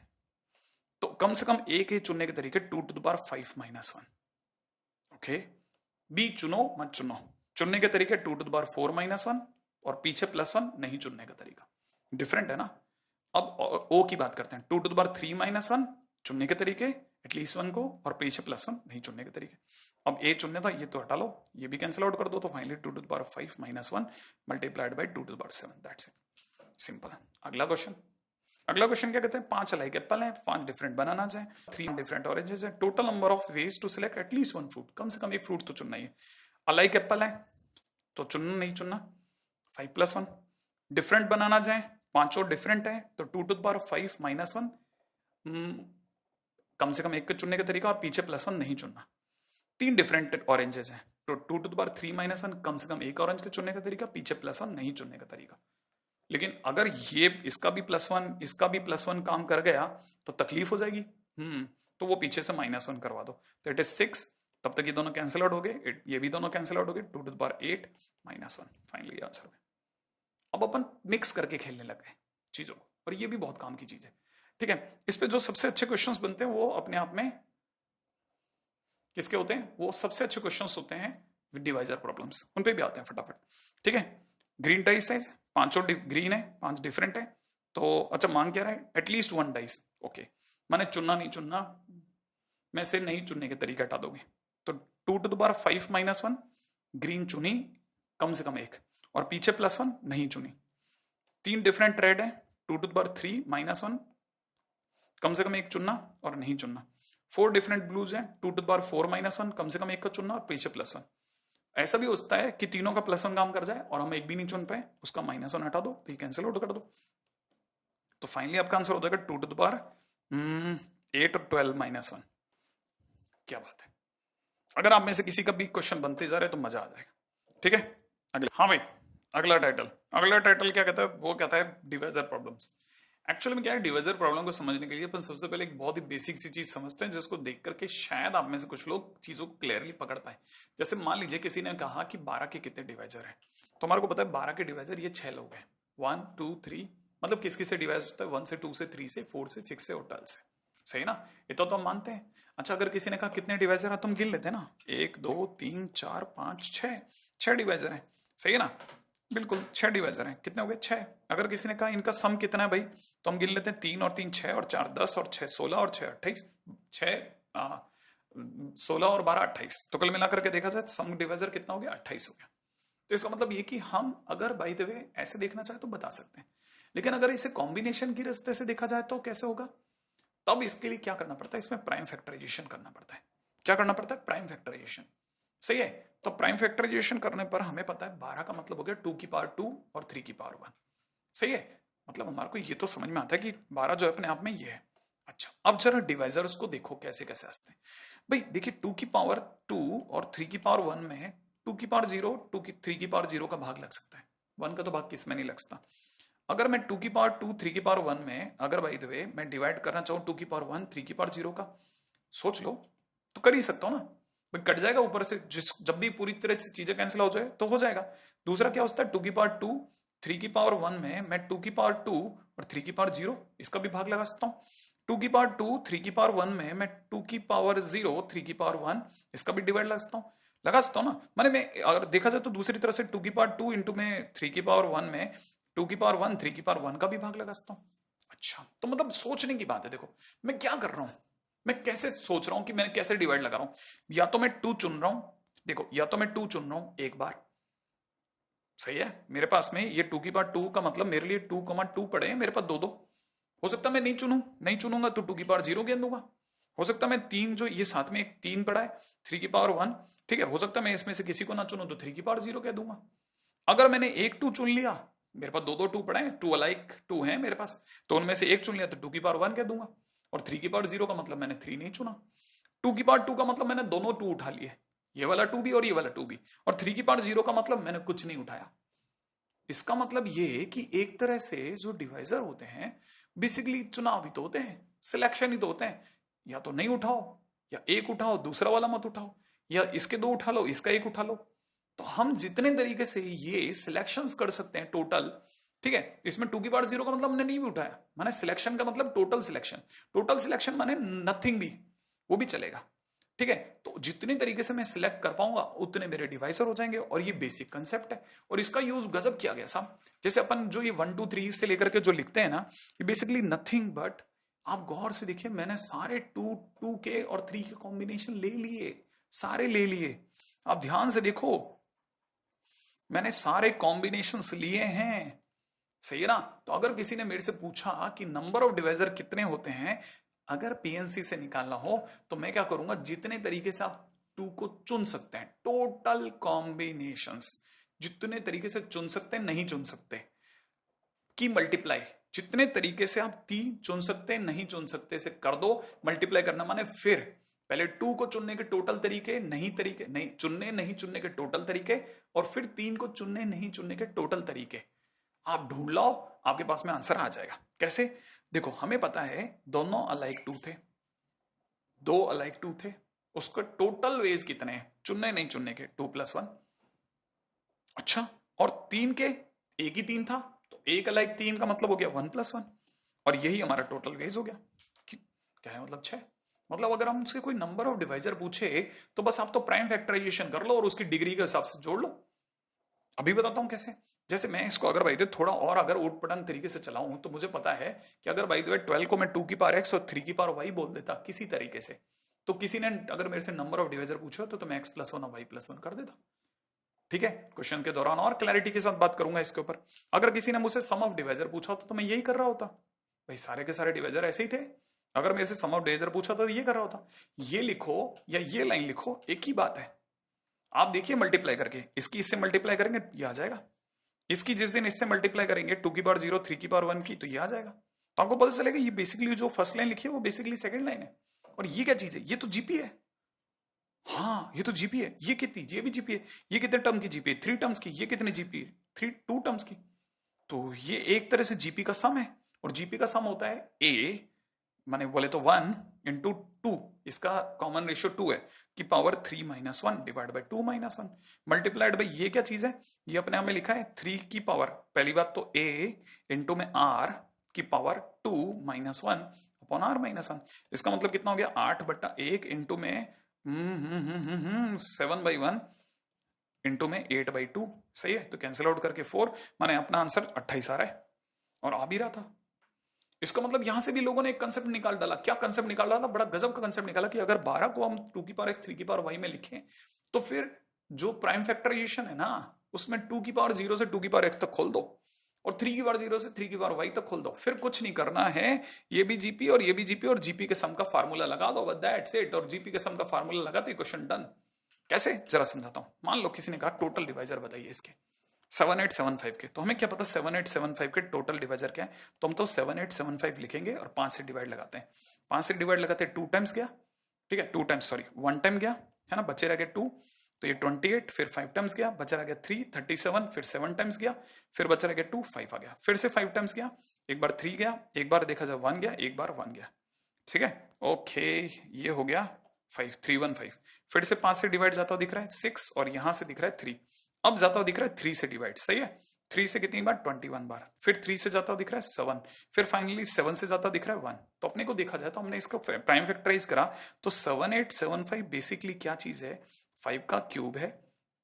तो कम से कम एक ए चुनने के तरीके 2 to the power 5 - 1। Okay, B चुनो मत चुनो, चुनने के तरीके 2 टू द पावर 4 - 1 और पीछे +1 नहीं चुनने का तरीका। डिफरेंट है ना। अब ओ की बात करते हैं, 2 टू द पावर 3 - 1 चुनने के तरीके एटलीस्ट 1 को, और पीछे +1 नहीं चुनने के तरीके। अब ए चुनने था, ये तो हटा लो, ये भी कैंसिल आउट कर दो, तो finally 2 to the power 5 - 1 multiplied by 2 to the power 7, that's it, simple है। अगला क्वेश्चन, अगला क्वेश्चन क्या कहते हैं, 5 अलाइक एप्पल हैं, 5 डिफरेंट बनानास हैं, 3 डिफरेंट ऑरेंजेस हैं, total number of ways to select at least 1 fruit, कम से कम एक फ्रूट तो चुनना ही है। अलाइक एप्पल है तो चुनना नहीं चुनना, 5 + 1। डिफरेंट बनानास हैं, पांचों डिफरेंट है, तो 2 टू द पावर 5 - 1, कम से कम एक के चुनने का तरीका और पीछे +1 नहीं चुनना। 3 डिफरेंट ऑरेंजेस हैं, तो 2 टू द पावर 3 - 1, कम से कम एक ऑरेंज के चुनने का तरीका, पीछे +1 नहीं चुनने का तरीका। लेकिन अगर ये इसका भी +1 इसका भी +1 काम कर गया तो तकलीफ हो जाएगी। तो वो पीछे से -1 करवा दो, तो इट इज 6। तब तक ये दोनों कैंसिल आउट हो गए, ये भी दोनों कैंसिल आउट हो गए, 2 to the power 8 - 1, finally answer हो गया। अब अपन मिक्स करके खेलने लग गए चीजों को, और ये भी बहुत काम की चीज है। ठीक है, इस पे जो सबसे अच्छे क्वेश्चंस बनते हैं वो अपने आप में किसके होते हैं, वो सबसे अच्छे क्वेश्चंस होते हैं विद डिवाइजर प्रॉब्लम्स, उन पे भी आते हैं फटाफट। ठीक है, ग्रीन डाइस है, पांचों ग्रीन है, 5 डिफरेंट है, तो अच्छा मांग क्या रहा है, एटलीस्ट 1 डाइस। ओके, माने चुनना नहीं चुनना में से नहीं चुनने के तरीके हटा दोगे, तो 2 टू द पावर 5 - 1 ग्रीन चुनी, कम से कम एक, और पीछे +1 नहीं चुनी। 3 डिफरेंट रेड है, 2 टू द पावर 3 - 1, कम से कम एक चुनना और नहीं चुनना। 4 डिफरेंट ब्लूज हैं, 2 टू द पावर 4 - 1, कम से कम एक का चुनना और पीछे +1। ऐसा भी होता है कि तीनों का +1 काम कर जाए और हम एक भी नहीं चुन पाए, उसका -1 हटा दो, तो ये कैंसिल आउट कर दो, तो फाइनली आपका आंसर हो जाएगा 2 टू द पावर 8 और 12 - 1। क्या बात है। अगर आप में से किसी का भी क्वेश्चन बनते जा रहे तो मजा आ जाएगा। ठीक है, अगला, हाँ भाई, अगला टाइटल, अगला टाइटल क्या कहता है, वो कहता है डिवाइजर प्रॉब्लम्स। एक्चुअली में क्या है, डिवाइजर प्रॉब्लम को समझने के लिए अपन सबसे पहले एक बहुत ही बेसिक सी चीज समझते हैं, जिसको देख करके शायद आप में से कुछ लोग चीजों को क्लियरली पकड़ पाए। जैसे मान लीजिए किसी ने कहा कि 12 के कितने डिवाइजर हैं, तो हमारे को पता है 12 के डिवाइजर ये 6 लोग हैं, 1 2 3, मतलब किस किस से डिवाइज होता है, 1 से 2 से 3 से 4 से 6 से और 12 से। सही ना, ये तो हम मानते हैं। अच्छा, अगर किसी ने कहा कितने डिवाइजर है, तो हम गिन लेते हैं ना, 1 2 3 4 5 6, 6 डिवाइजर है, सही है ना, बिल्कुल 6 डिवाइजर हैं, कितने हो गए 6। अगर किसी ने कहा इनका सम कितना है भाई, तो हम गिन लेते हैं 3 और 3 6 और 4 10 और 6 16 और 6 28, 6 16 और 12 28, तो कुल मिलाकर के देखा जाए तो सम डिवाइजर कितना हो गया, 28 हो गया। तो इसका मतलब ये कि हम अगर बाय द वे ऐसे देखना चाहे तो बता सकते हैं, लेकिन अगर इसे कॉम्बिनेशन की रास्ते से देखा जाए तो कैसे होगा, तब इसके लिए क्या करना पड़ता है, इसमें प्राइम फैक्टराइजेशन करना पड़ता है। क्या करना पड़ता है, प्राइम फैक्टराइजेशन, सही है। तो प्राइम फैक्टराइजेशन करने पर हमें पता है 12 का मतलब हो गया 2 की पावर 2 और 3 की पावर 1, सही है। मतलब हमारे को ये तो समझ में आता है कि 12 जो है अपने आप में ये है। अच्छा, अब जरा डिवाइजर्स को देखो कैसे कैसे हंसते हैं। भाई देखिए 2 की पावर 2 और 3 की पावर 1 में 2 की पावर 0, 3 की पावर 0 का भाग लग सकता है, 1 का तो भाग किस में नहीं लग सकता। अगर मैं 2 की पावर 2 3 की पावर 1 में अगर बाय द वे मैं डिवाइड करना चाहूँ 2 की पावर 1 3 की पावर 0 का, सोच लो, तो कर ही सकता हूँ ना भाई, कट जाएगा ऊपर से, जिस जब भी पूरी तरह से चीजें कैंसिल हो जाए तो हो जाएगा। दूसरा क्या होता है, 2 की पावर 2 3 की पावर 1 में मैं 2 की पावर 2 और 3 की पावर 0 इसका भी भाग लगा सकता हूँ। 2 की पावर 2 3 की पावर 1 में मैं 2 की पावर 0 3 की पावर 1 इसका भी डिवाइड लगा सकता हूँ ना। माने मैं अगर देखा जाए तो दूसरी तरह से 2 की पावर 2 इंटू में 3 की पावर 1 में 2 की पावर 1 3 की पावर 1 का भी भाग लगा सकता हूँ। अच्छा, तो मतलब सोचने की बात है, देखो मैं क्या कर रहा हूँ, मैं कैसे सोच रहा हूँ कि मैं कैसे डिवाइड लगा रहा हूँ। या तो मैं 2 चुन रहा हूँ, देखो या तो मैं 2 चुन रहा हूँ एक बार, सही है, मेरे पास में ये 2 की पावर 2 का मतलब मेरे लिए 2,2 पड़े हैं, मेरे पास दो दो। हो सकता है मैं नहीं चुनूंगा तो 2 की पावर 0 गिन दूंगा। हो सकता है मैं 3 जो ये साथ में एक 3 पड़ा है 3 की पावर 1, ठीक है, हो सकता है मैं इसमें से किसी को ना चुनूं तो 3 की पावर 0 कह दूंगा। अगर मैंने एक 2 चुन लिया, मेरे पास दो दो 2 पड़े हैं, 2 अलाइक 2 है मेरे पास, तो उनमें से एक चुन लिया तो 2 की पावर 1 कह दूंगा। और 3 की पावर 0 का मतलब मैंने 3 नहीं चुना। 2 की पावर 2 का मतलब मैंने दोनों 2 उठा लिए, ये वाला 2 भी और ये वाला 2 भी। और 3 की पावर 0 का मतलब मैंने कुछ नहीं उठाया। इसका मतलब ये कि एक तरह से जो डिवाइजर होते हैं बेसिकली चुनाव ही तो होते हैं, सिलेक्शन ही तो होते हैं। या तो नहीं उठाओ, या एक उठाओ दूसरा वाला मत उठाओ, या इसके दो उठा लो इसका एक उठा लो। तो हम जितने तरीके से ये सिलेक्शंस कर सकते हैं टोटल, ठीक है, इसमें 2 की पावर 0 का मतलब हमने नहीं भी उठाया, माने सिलेक्शन का मतलब टोटल सिलेक्शन, टोटल सिलेक्शन माने नथिंग भी, वो भी चलेगा, ठीक है। तो जितने तरीके से मैं सिलेक्ट कर पाऊंगा उतने मेरे डिवाइसर हो जाएंगे, और ये बेसिक कंसेप्ट है। और इसका यूज गजब किया गया साहब, जैसे अपन जो ये 1 2 3 से लेकर के जो लिखते हैं ना, ये बेसिकली नथिंग बट, आप गौर से देखिए मैंने सारे 2 2 के और 3 के कॉम्बिनेशन ले लिए, सारे ले लिए। आप ध्यान से देखो, मैंने सारे कॉम्बिनेशंस लिए हैं, सही है ना। तो अगर किसी ने मेरे से पूछा कि नंबर ऑफ डिवाइजर कितने होते हैं अगर पीएनसी से निकालना हो, तो मैं क्या करूंगा, जितने तरीके से आप 2 को चुन सकते हैं, टोटल कॉम्बिनेशंस, जितने तरीके से चुन सकते हैं नहीं चुन सकते की मल्टीप्लाई, जितने तरीके से आप 3 चुन सकते हैं नहीं चुन सकते से कर दो मल्टीप्लाई करना, माने फिर पहले 2 को चुनने के टोटल तरीके, नहीं चुनने नहीं चुनने के टोटल तरीके, और फिर 3 को चुनने नहीं चुनने के टोटल तरीके, आप ढूंढ लो, आपके पास में आंसर आ जाएगा। कैसे, देखो हमें पता है दोनों अलाइक 2 थे, दो अलाइक 2 थे, उसके टोटल वेज कितने हैं चुनने नहीं चुनने के, 2 + 1। अच्छा, और 3 के एक ही 3 था, तो एक अलाइक 3 का मतलब हो गया 1 + 1, और यही हमारा टोटल वेज हो गया। क्या है मतलब 6। मतलब अगर हम उससे कोई नंबर ऑफ डिवाइजर पूछे तो बस आप तो प्राइम फैक्टराइजेशन कर लो और उसकी डिग्री के हिसाब से जोड़ लो। अभी बताता हूं कैसे। जैसे मैं इसको अगर भाई थोड़ा और अगर उठ पटंग तरीके से चलाऊं, तो मुझे पता है कि अगर भाई 12 को मैं 2 की पावर x और 3 की पावर y बोल देता किसी तरीके से, तो किसी ने अगर मेरे से नंबर ऑफ डिवाइजर पूछा तो मैं x + 1 और y + 1 कर देता। ठीक है, क्वेश्चन के दौरान और क्लैरिटी के साथ बात करूंगा इसके ऊपर। अगर किसी ने मुझसे सम ऑफ डिवाइजर पूछा होता तो मैं यही कर रहा होता, भाई सारे के सारे डिवाइजर ऐसे ही थे। अगर मेरे से सम ऑफ डिवाइजर पूछा तो ये कर रहा होता। ये लिखो या ये लाइन लिखो, एक ही बात है। आप देखिए मल्टीप्लाई करके, इसकी इससे मल्टीप्लाई करेंगे ये आ जाएगा, इसकी जिस दिन इससे मल्टीप्लाई करेंगे 2 की पावर 0 3 की पावर 1 की, तो ये आ जाएगा। तो आपको पता चलेगा ये बेसिकली जो फर्स्ट लाइन लिखी है वो बेसिकली सेकंड लाइन है। और ये क्या चीज है, ये तो जीपी है। हाँ ये तो जीपी है, ये कितनी, ये भी जीपी है। ये कितने टर्म की जीपी है, 3 टर्म्स की। ये कितने जीपी है, 2 टर्म्स की। तो ये एक तरह से जीपी का सम है, और जीपी का सम होता है ए, माने बोले तो 1 इंटू 2, इसका कॉमन रेशियो 2 है, की power 3 - 1 divide by 2 - 1 multiplied by ये क्या चीज है, ये अपने आप में लिखा है 3 की पावर, पहली बात तो a इंटू में r की पावर 2 - 1 अपॉन आर माइनस 1। इसका मतलब कितना हो गया 8/1 इंटू में 7/1 इंटू में 8/2। सही है, तो कैंसिल आउट करके 4, माने अपना आंसर 28 आ रहा है और आ भी रहा था। इसका मतलब यहां से भी लोगों ने एक कंसेप्ट निकाल डाला। क्या कंसेप्ट निकाल डाला? बड़ा गजब का कंसेप्ट निकाला कि अगर 12 को हम 2 की पावर x 3 की पावर y में लिखें तो फिर जो प्राइम फैक्टराइजेशन है ना उसमें 2 की पावर 0 से 2 की पावर x तक खोल दो और 3 की पावर 0 से 3 की पावर y तक खोल दो। फिर कुछ नहीं करना है, ये भी जीपी और ये भी जीपी और जीपी के सम का फार्मूला लगा दो, बस दैट्स इट। और जीपी के सम का फार्मूला लगाते ही क्वेश्चन डन। कैसे, जरा समझाता हूं। मान लो किसी ने कहा टोटल डिवाइजर बताइए इसके 7875 के, तो हमें क्या पता 7875 के टोटल डिवाइजर क्या है, तो हम तो 7875 लिखेंगे और 5 से डिवाइड लगाते हैं। 5 से डिवाइड लगाते हैं 2 टाइम्स गया, ठीक है, 2 टाइम्स सॉरी 1 टाइम गया है ना, बचे रह गए 2, तो ये 28, फिर 5 टाइम्स गया, बचा रह गया 3 37, फिर 7 टाइम्स गया, फिर बचा रह गया 2 5 आ गया, फिर से 5 टाइम्स गया, एक बार 3 गया, एक बार देखा जाए 1 गया, एक बार 1 गया। ठीक है, ओके, ये हो गया 5 315। फिर से 5 से डिवाइड जाता हुआ दिख रहा है 6 और यहां से दिख रहा है 3, अब जाता हुआ दिख रहा है 3 से डिवाइड। सही है, 3 से कितनी बार 21 बार, फिर 3 से जाता हुआ दिख रहा है 7, फिर फाइनली 7 से जाता दिख रहा है 1। तो अपने को देखा जाए तो हमने इसको प्राइम फैक्टराइज करा तो 7875 बेसिकली क्या चीज है, 5 का क्यूब है,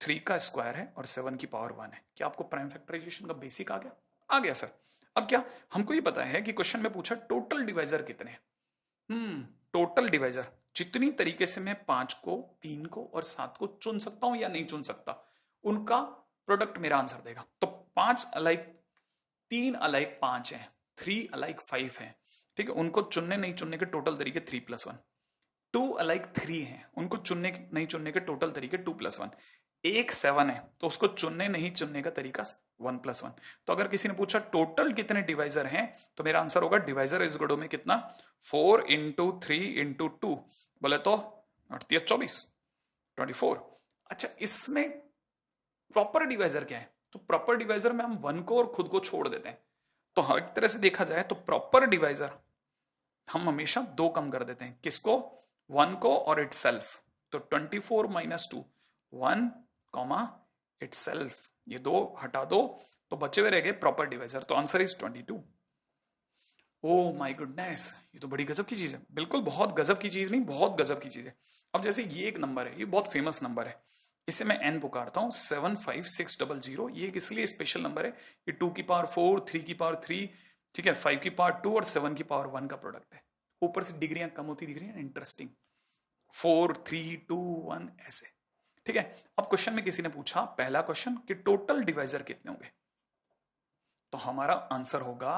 3 का स्क्वायर है और 7 की पावर 1 है। क्या आपको प्राइम फैक्टराइजेशन का बेसिक आ गया? आ गया सर। अब क्या हमको ये पता है कि क्वेश्चन में पूछा टोटल डिवाइजर कितने। टोटल डिवाइजर जितनी तरीके से मैं 5 को 3 को और 7 को चुन सकता हूं या नहीं चुन सकता, उनका प्रोडक्ट मेरा आंसर देगा। तो 5 अलाइक 3 अलाइक 5 है, 3 अलाइक 5 है, ठीक है, उनको चुनने नहीं चुनने के टोटल तरीके 3+1। 2 अलाइक 3 है, उनको चुनने नहीं चुनने के टोटल तरीके 2+1। एक 7 है तो उसको चुनने नहीं चुनने का तरीका 1+1। तो अगर किसी ने पूछा टोटल कितने डिवाइजर हैं तो मेरा आंसर होगा डिवाइजर इज गुड में कितना 4 इंटू 3 इंटू 2, बोले तो 24। अच्छा, इसमें प्रॉपर डिवाइजर क्या है? तो प्रॉपर डिवाइजर में हम 1 को और खुद को छोड़ देते हैं। तो हर तरह से देखा जाए तो प्रॉपर डिवाइजर हम हमेशा 2 कम कर देते हैं, किसको? 1 को और इटसेल्फ। तो 24 माइनस 2 1 कॉमा इटसेल्फ, ये 2 हटा दो तो बचे हुए रह गए प्रॉपर डिवाइजर। तो answer is 22। Oh my goodness, ये तो बड़ी गजब की चीज है। बिल्कुल बहुत गजब की चीज नहीं, बहुत गजब की चीज है। अब जैसे ये एक नंबर है, ये बहुत फेमस नंबर है, इसे मैं n पुकारता हूँ 75600। ये इसलिए स्पेशल नंबर है, ये 2 की पावर 4, 3 की पावर 3, ठीक है, 5 की पावर 2 और 7 की पावर 1 का प्रोडक्ट है। ऊपर से डिग्रियां कम होती दिख रही है, इंटरेस्टिंग, 4 3 2 1 ऐसे। ठीक है, अब क्वेश्चन में किसी ने पूछा पहला क्वेश्चन कि टोटल डिवाइजर कितने होंगे, तो हमारा आंसर होगा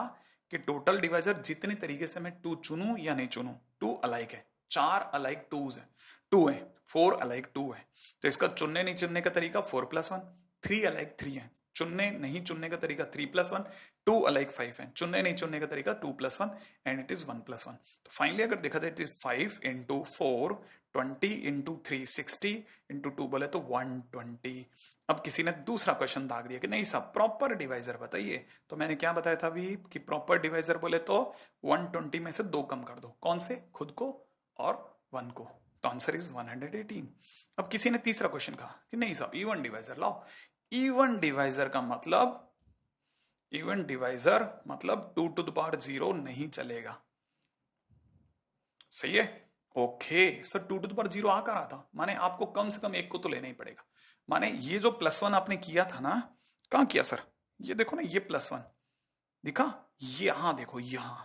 कि टोटल डिवाइजर जितने तरीके से मैं 2 चुनूं या नहीं चुनूं, 2 अलाइक है, 4 अलाइक 2 है, 2 है, 4 अलाइक 2 है, तो इसका चुनने नहीं चुनने का तरीका 4+1। 3 अलाइक 3 है, चुनने नहीं चुनने का तरीका 3+1। 2 अलाइक 5 है, चुनने नहीं चुनने का तरीका 2+1 एंड इट इज 1+1। तो फाइनली अगर देखा जाए तो 5 इंटू 4 20 इंटू 3 60 इंटू 2 बोले तो 120। अब किसी ने दूसरा क्वेश्चन दाग दिया कि नहीं साहब प्रॉपर डिवाइजर बताइए, तो मैंने क्या बताया था अभी कि प्रॉपर डिवाइजर बोले तो 120 में से 2 कम कर दो, कौन से? खुद को और 1 को, तो आंसर इज 118। अब किसी ने तीसरा क्वेश्चन कहा कि नहीं साहब इवन डिवाइजर लाओ। इवन डिवाइजर का मतलब, इवन डिवाइजर मतलब 2 टू द पावर 0 नहीं चलेगा। सही है, okay sir 2 to the power 0 आ कर रहा था, माने आपको कम से कम एक को तो लेना ही पड़ेगा। माने ये जो +1 आपने किया था ना, कहां किया सर? ये देखो ना, ये +1 दिखा, ये यहां देखो, यहां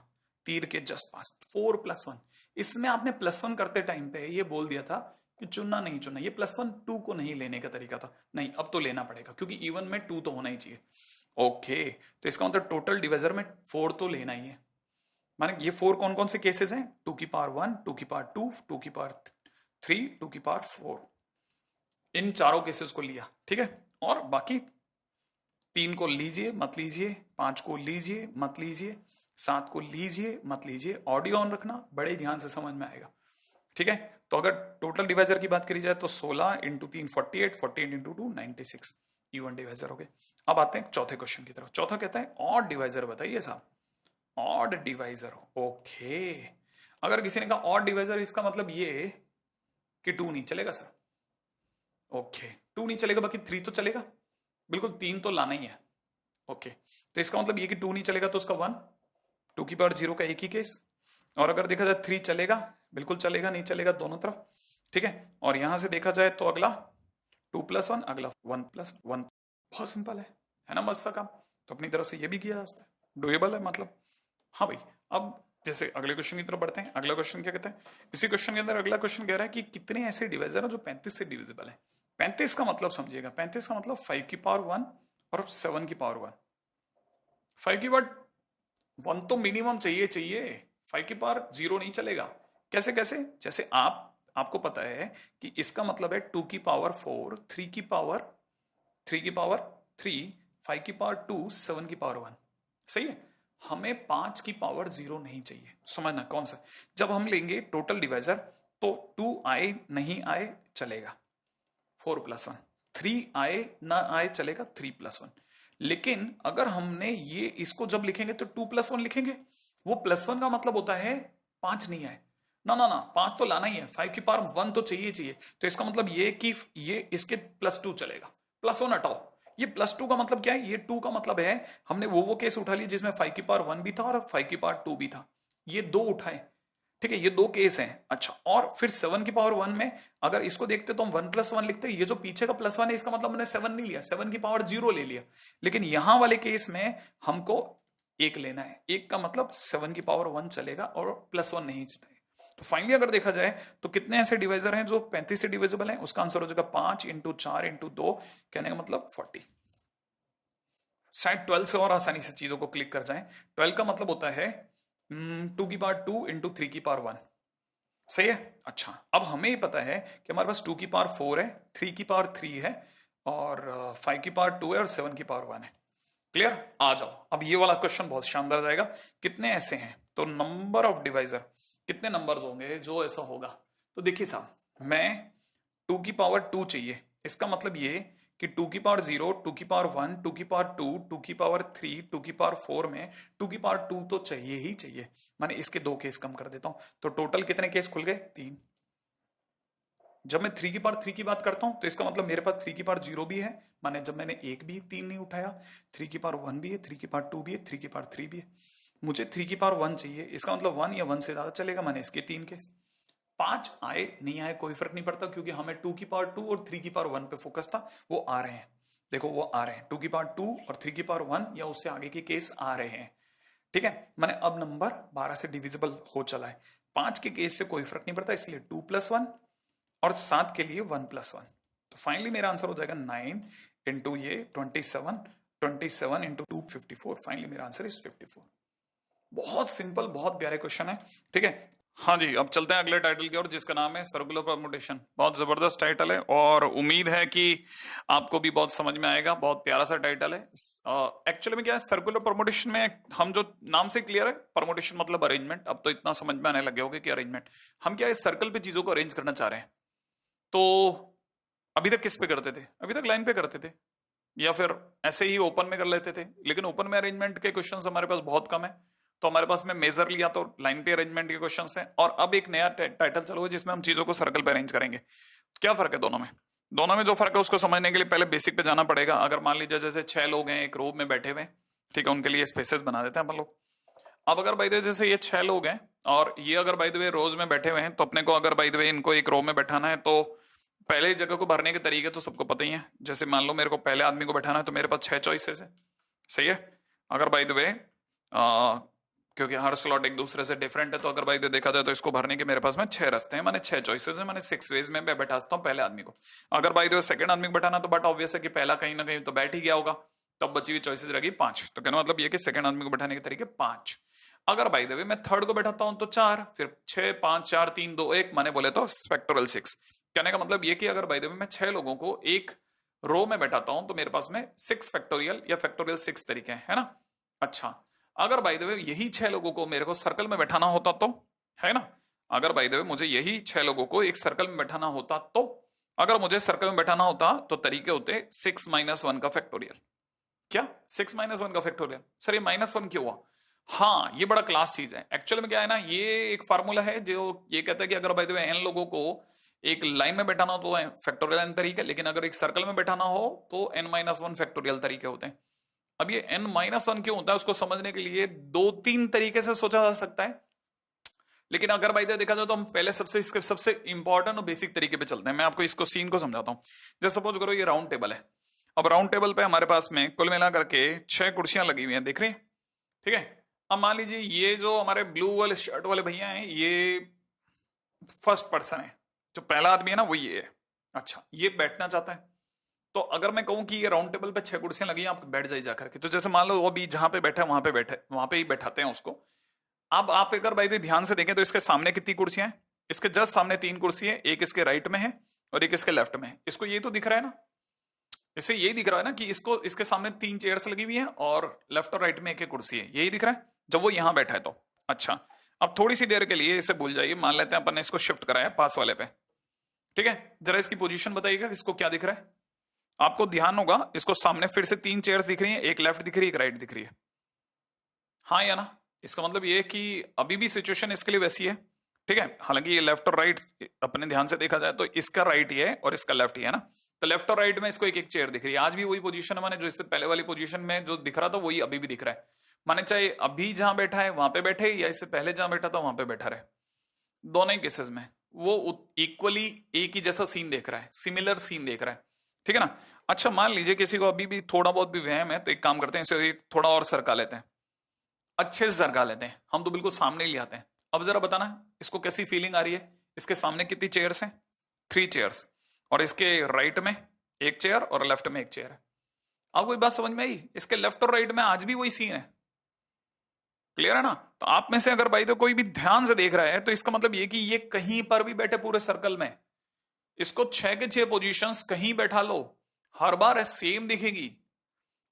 तीर के जस्ट पास 4+1। इसमें आपने +1 करते टाइम पे ये बोल दिया था कि चुनना नहीं चुनना, ये +1 2 को नहीं लेने का तरीका था। नहीं, अब तो लेना पड़ेगा क्योंकि इवन में 2 तो होना ही चाहिए। ओके, तो इसका मतलब टोटल डिवाइजर में 4 तो लेना ही है। माने ये 4 कौन कौन से केसेस हैं? 2 की पावर 1, 2 की पावर 2, 2 की पावर 3, 2 की पावर 4, इन चारों केसेस को लिया। ठीक है, और बाकी 3 को लीजिए मत लीजिए, 5 को लीजिए मत लीजिए, 7 को लीजिए मत लीजिए। ऑडियो ऑन रखना, बड़े ध्यान से समझ में आएगा। ठीक है, तो अगर टोटल डिवाइजर की बात करी जाए तो 16 इंटू 3 48, 48 इंटू 2 96 इवन डिवाइजर हो गए। अब आते हैं चौथे क्वेश्चन की तरफ। चौथा कहता है ऑड डिवाइजर बताइए साहब। ऑड डिवाइजर, ओके, अगर किसी ने कहा ऑड डिवाइजर इसका मतलब ये कि 2 नहीं चलेगा सर। ओके, 2 नहीं चलेगा, बाकी 3 तो चलेगा, बिल्कुल 3 तो लाना ही है। ओके, तो इसका मतलब ये कि 2 नहीं चलेगा तो उसका 1, 2 की पावर 0 का एक ही केस। और अगर देखा जाए 3 चलेगा, बिल्कुल चलेगा, नहीं चलेगा दोनों तरफ, ठीक है। और यहां से देखा जाए तो अगला 2+1, अगला 1+1, बहुत सिंपल है ना, मस्त सा काम। तो अपनी तरफ से ये भी किया जाता है, डुएबल है मतलब। हाँ भाई, अब जैसे अगले क्वेश्चन की तरफ बढ़ते हैं। अगला क्वेश्चन क्या कहता है, इसी क्वेश्चन के अंदर अगला क्वेश्चन कह रहा है कि कितने ऐसे डिवाइजर हैं जो 35 से डिविजिबल है। 35 का मतलब समझिएगा, 35 का मतलब 5 की पावर 1 और 7 की पावर 1। 5 की पावर 1 तो मिनिमम चाहिए चाहिए, 5 की पावर 0 नहीं चलेगा। कैसे कैसे, जैसे आपको पता है कि इसका मतलब है 2 की पावर 4, 3 की पावर 3, 5 की पावर 2, 7 की पावर 1। सही है। हमें 5 की पावर 0 नहीं चाहिए। समझना कौन सा, जब हम लेंगे टोटल डिवाइजर तो 2 आए नहीं आए चलेगा, 4+1, 3 आए ना आए चलेगा, 3+1। लेकिन अगर हमने ये इसको जब लिखेंगे तो 2+1 लिखेंगे, वो +1 का मतलब होता है 5 नहीं आए। ना ना ना, 5 तो लाना ही है, 5 की पावर 1 तो चाहिए चाहिए। तो इसका मतलब ये कि ये इसके +2 चलेगा, +1 हटाओ। ये +2 का मतलब क्या है, ये 2 का मतलब है हमने वो केस उठा लिया जिसमें 5 की पावर 1 भी था और 5 की पावर 2 भी था, ये दो उठाए। ठीक है, ये दो केस हैं। अच्छा, और फिर 7 की पावर 1 में अगर इसको देखते तो हम 1+1 लिखते, ये जो पीछे का +1 है इसका मतलब हमने 7 नहीं लिया, 7 की पावर 0 ले लिया। लेकिन यहां वाले केस में हमको 1 लेना है, 1 का मतलब 7 की पावर 1 चलेगा और +1 नहीं चलेगा। तो फाइनली अगर देखा जाए तो कितने ऐसे डिवाइजर हैं जो 35 से डिविजिबल हैं, उसका आंसर हो जाएगा 5 × 4 × 2, कहने का मतलब 40। शायद 12 से और आसानी से चीजों को क्लिक कर जाएं। 12 का मतलब होता है 2 की पावर 2 × 3 की पावर 1। सही है। अच्छा, अब हमें पता है कि हमारे पास 2 की पावर 4 है, 3 की पावर 3 है और 5 की पावर 2 है और 7 की पावर 1 है। क्लियर, आ जाओ। अब ये वाला क्वेश्चन बहुत शानदार जाएगा। कितने ऐसे हैं, तो नंबर ऑफ डिवाइजर, कितने नंबर्स होंगे जो ऐसा होगा। तो देखिए साहब, मैं 2 की पावर 2 चाहिए, इसका मतलब ये कि 2 की पावर 0, 2 की पावर 1, 2 की पावर 2, 2 की पावर 3, 2 की पावर 4 में 2 की पावर 2 तो चाहिए ही चाहिए। मैंने इसके 2 केस कम कर देता हूं, तो टोटल कितने केस खुल गए, 3। जब मैं 3 की पावर 3 की बात करता हूं तो इसका मतलब मेरे पास 3 की पावर 0 भी है, माने जब मैंने एक भी 3 नहीं उठाया, 3 की पावर 1 भी है, 3 की पावर 2 भी है, 3 की पावर 3 भी है। मुझे 3 की पावर 1 चाहिए, इसका मतलब 1 या 1 से ज्यादा चलेगा, मैंने इसके 3 केस। 5 आए नहीं आए कोई फर्क नहीं पड़ता, क्योंकि हमें 2 की पावर 2 और 3 की पावर 1 पे फोकस था, वो आ रहे हैं। देखो वो आ रहे हैं, 2 की पावर 2 और 3 की पावर 1 या उससे आगे के केस आ रहे हैं। ठीक है, मैंने अब नंबर 12 से डिविजिबल हो चला है, 5 के केस से कोई फर्क नहीं पड़ता, इसलिए 2+1 और 7 के लिए 1+1। तो फाइनली मेरा आंसर हो जाएगा 9 इंटू ये 27, 27 इंटू 2 54। फाइनली मेरा आंसर इज 54। बहुत सिंपल, बहुत प्यारे क्वेश्चन है। ठीक है, हाँ जी, अब चलते हैं अगले टाइटल की ओर, जिसका नाम है सर्कुलर परमुटेशन। बहुत जबरदस्त टाइटल है और उम्मीद है कि आपको भी बहुत समझ में आएगा। बहुत प्यारा सा टाइटल है। एक्चुअली में क्या है, सर्कुलर परमुटेशन में हम जो नाम से क्लियर है, परमुटेशन मतलब अरेंजमेंट। अब तो इतना समझ में आने लगे होगे कि अरेंजमेंट, हम क्या है सर्कल पे चीजों को अरेंज करना चाह रहे हैं। तो अभी तक किस पे करते थे, अभी तक लाइन पे करते थे या फिर ऐसे ही ओपन में कर लेते थे। लेकिन ओपन में अरेंजमेंट के क्वेश्चंस हमारे पास बहुत कम है, तो हमारे पास में मेजर लिया तो लाइन पे अरेंजमेंट के क्वेश्चंस हैं। और अब एक नया टाइटल चालू है जिसमें हम चीजों को सर्कल पे अरेंज करेंगे। क्या फर्क है दोनों में, दोनों में जो फर्क है उसको समझने के लिए पहले बेसिक पे जाना पड़ेगा। अगर मान लीजिए जैसे 6 लोग हैं एक रो में बैठे हुए, ठीक है, उनके लिए स्पेसेस बना देते हैं अपन लोग। अब अगर बाय द वे जैसे ये 6 लोग हैं और ये अगर बाय द वे रोज में बैठे हुए हैं, तो अपने को अगर बाय द वे इनको एक रो में बैठाना है, तो पहले जगह को भरने के तरीके तो सबको पता ही है। जैसे मान लो मेरे को पहले आदमी को बैठाना है तो मेरे पास 6 चॉइसेस है। सही है। अगर बाय द वे क्योंकि हर स्लॉट एक दूसरे से डिफरेंट है, तो अगर बाय द देखा जाए तो इसको भरने के मेरे पास में 6 रास्ते हैं, मैंने 6 चॉइसेस है, मैंने 6 वेज में मैं बैठाता हूँ पहले आदमी को। अगर बाय द वे सेकंड आदमी को बैठाना तो बट ऑब्वियस है कि पहला कहीं ना कहीं तो बैठ ही गया होगा, तब बची हुई चॉइसेस रहेगी 5। तो कहना मतलब ये कि सेकंड आदमी को बैठाने के तरीके 5। अगर बाय द वे मैं थर्ड को बैठाता हूं तो 4, फिर 6, 5, 4, 3, 2, 1, माने बोले तो फैक्टोरियल 6। कहने का मतलब ये कि अगर बाय द वे मैं 6 लोगों को एक रो में बैठाता हूं तो मेरे पास में 6 फैक्टोरियल या फैक्टोरियल 6 तरीके हैं, है ना। अच्छा, अगर बाय द वे यही 6 लोगों को मेरे को सर्कल में बैठाना होता तो, है ना, अगर बाय द वे मुझे यही 6 लोगों को एक सर्कल में बैठाना होता तो, अगर मुझे सर्कल में बैठाना होता तो तरीके होते 6-1 का फैक्टोरियल। क्या 6-1 का फैक्टोरियल, सर ये -1 क्यों हुआ। हाँ, ये बड़ा क्लास चीज है। एक्चुअल में क्या है ना, ये एक फार्मूला है जो ये कहता है कि अगर बाय द वे n लोगों को एक लाइन में बैठाना हो तो फैक्टोरियल n तरीके, लेकिन अगर एक सर्कल में बैठाना हो तो n-1 फैक्टोरियल तरीके होते हैं। अब ये n-1 क्यों होता है उसको समझने के लिए 2-3 तरीके से सोचा जा सकता है। लेकिन अगर भाई देखा जाए तो हम पहले सबसे इसके सबसे इंपॉर्टेंट और बेसिक तरीके पे चलते हैं। मैं आपको इसको सीन को समझाता हूँ। जैसे सपोज करो ये राउंड टेबल है। अब राउंड टेबल पे हमारे पास में कुल मिला करके 6 कुर्सियां लगी हुई हैं, देख रही हैं? ठीक है। अब मान लीजिए ये जो हमारे ब्लू वाले शर्ट वाले भैया हैं, ये फर्स्ट पर्सन है, जो पहला आदमी है ना, वो ये है। अच्छा, ये बैठना चाहता है। तो अगर मैं कहूं कि ये राउंड टेबल पे 6 कुर्सियां लगी हैं, आप बैठ जाइए जाकर के, तो जैसे मान लो वो अभी जहां पे बैठा है वहां पे बैठे, वहां पे ही बैठाते हैं उसको। अब आप अगर भाई ध्यान से देखें तो इसके सामने कितनी कुर्सियां हैं? इसके जस्ट सामने 3 कुर्सी है, एक इसके राइट में है और एक इसके लेफ्ट में है। इसको ये तो दिख रहा है ना, इससे यही दिख रहा है ना कि इसको इसके सामने 3 चेयर्स लगी हुई हैं और लेफ्ट और राइट में एक एक कुर्सी है, यही दिख रहा है जब वो यहां बैठा है तो। अच्छा, अब थोड़ी सी देर के लिए इसे भूल जाइए, मान लेते हैं अपन ने इसको शिफ्ट कराया पास वाले पे। ठीक है, जरा इसकी पोजीशन बताइएगा, इसको क्या दिख रहा है? आपको ध्यान होगा, इसको सामने फिर से 3 चेयर्स दिख रही हैं, एक लेफ्ट दिख रही है, एक राइट दिख रही है। हाँ या ना? इसका मतलब ये है कि अभी भी सिचुएशन इसके लिए वैसी है। ठीक है, हालांकि ये लेफ्ट और राइट अपने ध्यान से देखा जाए तो इसका राइट ही है और इसका लेफ्ट ही है ना। तो लेफ्ट और राइट में इसको एक एक चेयर दिख रही है। आज भी वही पोजीशन है, माने जो इससे पहले वाली पोजीशन में जो दिख रहा था वही अभी भी दिख रहा है। माने चाहे अभी जहां बैठा है वहां पे बैठे या इससे पहले जहां बैठा था वहां पे बैठा रहे, दोनों ही केसेस में वो इक्वली एक ही जैसा सीन देख रहा है, सिमिलर सीन देख रहा है। ठीक है ना? अच्छा, मान लीजिए किसी को अभी भी थोड़ा बहुत भी वहम है, तो एक काम करते हैं, इसे एक थोड़ा और सरका लेते हैं, अच्छे से सरका लेते हैं, हम तो बिल्कुल सामने ही ले आते हैं। अब जरा बताना इसको कैसी फीलिंग आ रही है? इसके सामने कितनी चेयर्स हैं? 3 चेयर्स, और इसके राइट में एक चेयर और लेफ्ट में एक चेयर है। आपको कोई बात समझ में आई? इसके लेफ्ट और राइट में आज भी वही सीन है। क्लियर है ना? तो आप में से अगर भाई तो कोई भी ध्यान से देख रहा है तो इसका मतलब ये कि ये कहीं पर भी बैठे पूरे सर्कल में, इसको 6 के 6 पोजीशंस कहीं बैठा लो, हर बार सेम दिखेगी।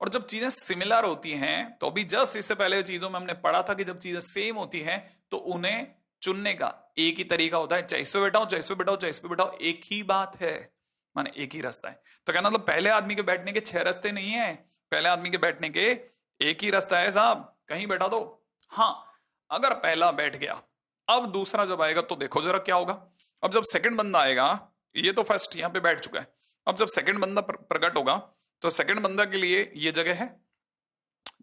और जब चीजें सिमिलर होती हैं, तो अभी जस्ट इससे पहले चीजों में हमने पढ़ा था कि जब चीजें सेम होती हैं तो उन्हें चुनने का एक ही तरीका होता है, चाहे इस पे बैठाओ, चाहे इस पे बैठाओ, चाहे इस पे बैठाओ, एक ही बात है, माने एक ही रास्ता है। तो कहना मतलब पहले आदमी के बैठने के 6 रास्ते नहीं है, पहले आदमी के बैठने के एक ही रास्ता है साहब, कहीं बैठा दो। हाँ, अगर पहला बैठ गया, अब दूसरा जब आएगा तो देखो जरा क्या होगा। अब जब सेकंड बंदा आएगा, ये तो फर्स्ट यहां पे बैठ चुका है, अब जब सेकंड बंदा प्रकट होगा तो सेकंड बंदा के लिए ये जगह है,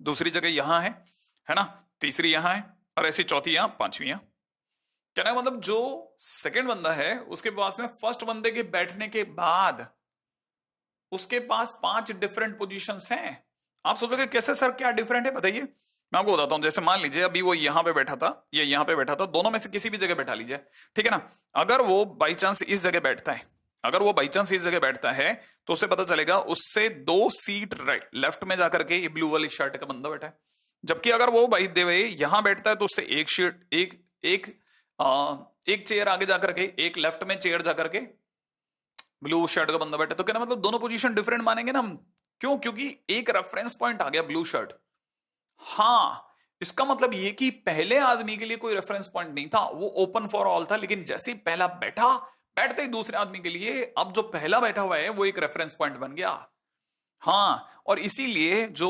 दूसरी जगह यहां है ना, तीसरी यहां है, और ऐसी चौथी यहां, पांचवी यहां। कहना है मतलब जो सेकंड बंदा है उसके पास में फर्स्ट बंदे के बैठने के बाद उसके पास 5 डिफरेंट पोजीशंस हैं। आप सोचोगे कैसे सर, क्या डिफरेंट है बताइए? मैं आपको बताता हूं। जैसे मान लीजिए अभी वो यहां पे बैठा था, ये यहां पे बैठा था, दोनों में से किसी भी जगह बैठा लीजिए, ठीक है ना। अगर वो बाई चांस इस जगह बैठता है, अगर वो बाई चांस इस जगह बैठता है तो उसे पता चलेगा उससे 2 सीट राइट लेफ्ट में जाकर के ये ब्लू वाली शर्ट का बंदा बैठा है। जबकि अगर वो बाई द वे यहां बैठता है तो उससे एक शीट एक एक चेयर आगे जाकर के, एक लेफ्ट में चेयर जाकर के ब्लू शर्ट का बंदा बैठा, तो कहना मतलब दोनों पोजीशन डिफरेंट मानेंगे ना हम। क्यों? क्योंकि एक रेफरेंस पॉइंट आ गया ब्लू शर्ट। हाँ, इसका मतलब ये कि पहले आदमी के लिए कोई रेफरेंस पॉइंट नहीं था, वो ओपन फॉर ऑल था, लेकिन जैसे ही पहला बैठा, बैठते ही दूसरे आदमी के लिए अब जो पहला बैठा हुआ है वो एक रेफरेंस पॉइंट बन गया। हाँ, और इसीलिए जो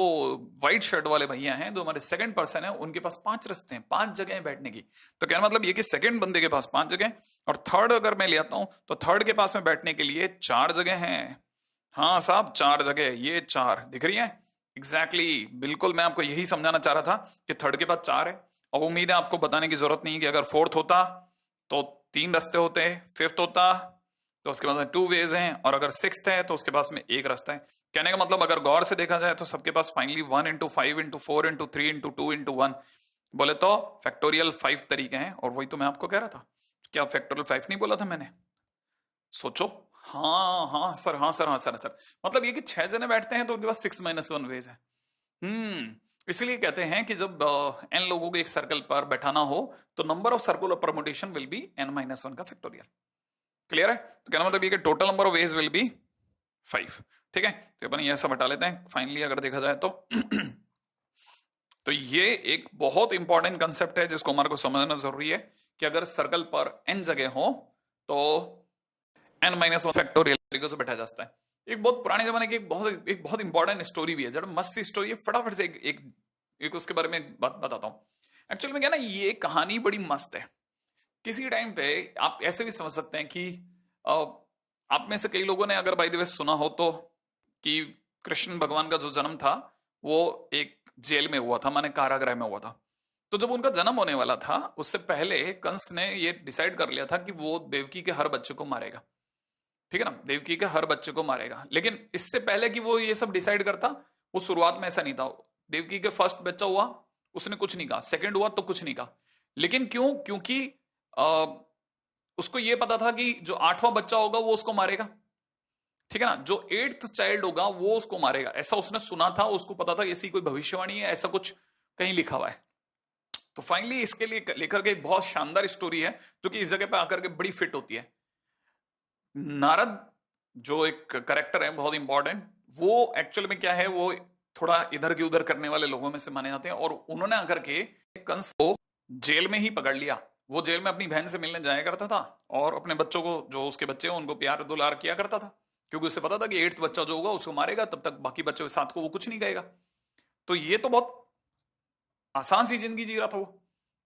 व्हाइट शर्ट वाले भैया हैं, जो हमारे सेकंड पर्सन है, उनके पास 5 रास्ते हैं, 5 जगह हैं बैठने की। तो कहना मतलब ये कि सेकंड बंदे के पास 5 जगह, और थर्ड अगर मैं ले आता हूं तो थर्ड के पास में बैठने के लिए 4 जगह हैं। हाँ साहब, 4 जगह, ये 4 दिख रही है एग्जैक्टली बिल्कुल मैं आपको यही समझाना चाह रहा था कि थर्ड के पास 4 है। और उम्मीद है आपको बताने की जरूरत नहीं कि अगर फोर्थ होता तो 3 रास्ते होते, फिफ्थ होता तो उसके पास में 2 वेज हैं, और अगर सिक्स्थ है तो उसके पास में एक रास्ता है। कहने का मतलब अगर गौर से देखा जाए तो सबके पास finally 1 into 5 into 4 into 3 into 2 into 1 बोले तो फैक्टोरियल 5 तरीके हैं। और वही तो मैं आपको कह रहा था, क्या फैक्टोरियल 5 नहीं बोला था मैंने? सोचो। हाँ हाँ सर, हाँ सर, हाँ सर, सर मतलब ये कि 6 जने बैठते हैं तो उनके पास 6 - 1 वेज है। इसलिए कहते हैं कि जब n लोगों को एक सर्कल पर बैठाना हो तो number of circular permutation will be n-1 का फैक्टोरियल। क्लियर है? तो कहना मतलब ये कि total number of ways will B 5। ठीक है, तो अपन ये सब हटा लेते हैं फाइनली अगर देखा जाए तो। तो ये एक बहुत इंपॉर्टेंट कंसेप्ट है जिसको हमारे को समझना जरूरी है कि अगर सर्कल पर n जगह हो तो n-1 फैक्टोरियल तरीके से बैठा जाता है। एक बहुत पुराने जमाने की एक बहुत इंपॉर्टेंट स्टोरी भी है, जरा मस्त सी स्टोरी है, फटाफट से एक उसके बारे में बात बताता हूँ। एक्चुअली में क्या ना, ये कहानी बड़ी मस्त है। किसी टाइम पे आप ऐसे भी समझ सकते हैं कि आप में से कई लोगों ने अगर बाय द वे सुना हो तो कि कृष्ण भगवान का जो जन्म था वो एक जेल में हुआ था, माने कारागृह में हुआ था। तो जब उनका जन्म होने वाला था उससे पहले कंस ने ये डिसाइड कर लिया था कि वो देवकी के हर बच्चे को मारेगा, ठीक है ना, देवकी के हर बच्चे को मारेगा। लेकिन इससे पहले कि वो ये सब डिसाइड करता, वो शुरुआत में ऐसा नहीं था। देवकी के फर्स्ट बच्चा हुआ, उसने कुछ नहीं कहा, सेकंड हुआ तो कुछ नहीं कहा। लेकिन क्यों? क्योंकि आ, उसको ये पता था कि जो 8वां बच्चा होगा वो उसको मारेगा, ठीक है ना, जो 8th चाइल्ड होगा वो उसको मारेगा, ऐसा उसने सुना था, उसको पता था ऐसी कोई भविष्यवाणी है, ऐसा कुछ कहीं लिखा हुआ है। तो फाइनली इसके लिए लेकर के एक बहुत शानदार स्टोरी है जो कि इस जगह पे आकर के बड़ी फिट होती है। नारद जो एक करेक्टर है बहुत इंपॉर्टेंट, वो एक्चुअल में क्या है, वो थोड़ा इधर की उधर करने वाले लोगों में से माने जाते हैं। और उन्होंने आकर के कंस को जेल में ही पकड़ लिया। वो जेल में अपनी बहन से मिलने जाया करता था और अपने बच्चों को, जो उसके बच्चे हैं, उनको प्यार दुलार किया करता था, क्योंकि उसे पता था कि 8th बच्चा जो होगा उसको मारेगा, तब तक बाकी बच्चों के साथ को वो कुछ नहीं कहेगा। तो ये तो बहुत आसान सी जिंदगी जी रहा था वो।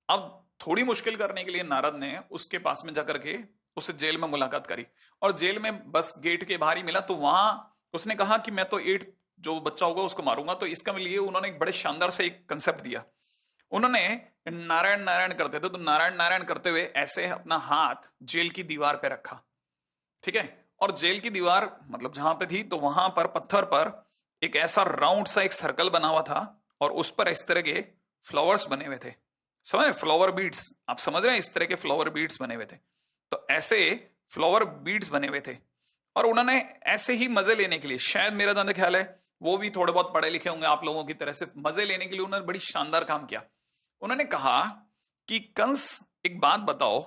अब थोड़ी मुश्किल करने के लिए नारद ने उसके पास में जाकर के उसे जेल में मुलाकात करी, और जेल में बस गेट के बाहर ही मिला तो वहां उसने कहा कि मैं तो 8 जो बच्चा होगा उसको मारूंगा। तो इसका लिए उन्होंने एक बड़े शानदार से एक कंसेप्ट दिया। उन्होंने नारायण नारायण करते थे, तो नारायण नारायण करते हुए ऐसे अपना हाथ जेल की दीवार पे रखा, ठीक है, और जेल की दीवार मतलब जहां पे थी तो वहां पर पत्थर पर एक ऐसा राउंड सा एक सर्कल बना हुआ था, और उस पर इस तरह के फ्लावर्स बने हुए थे। समझ रहे? फ्लावर बीड्स, आप समझ रहे हैं, इस तरह के फ्लावर बीड्स बने हुए थे। तो ऐसे फ्लावर बीड्स बने हुए थे, और उन्होंने ऐसे ही मजे लेने के लिए, शायद मेरा जहां तक ख्याल है वो भी थोड़े बहुत पढ़े लिखे होंगे आप लोगों की तरह से, मजे लेने के लिए उन्होंने बड़ी शानदार काम किया। उन्होंने कहा कि कंस एक बात बताओ,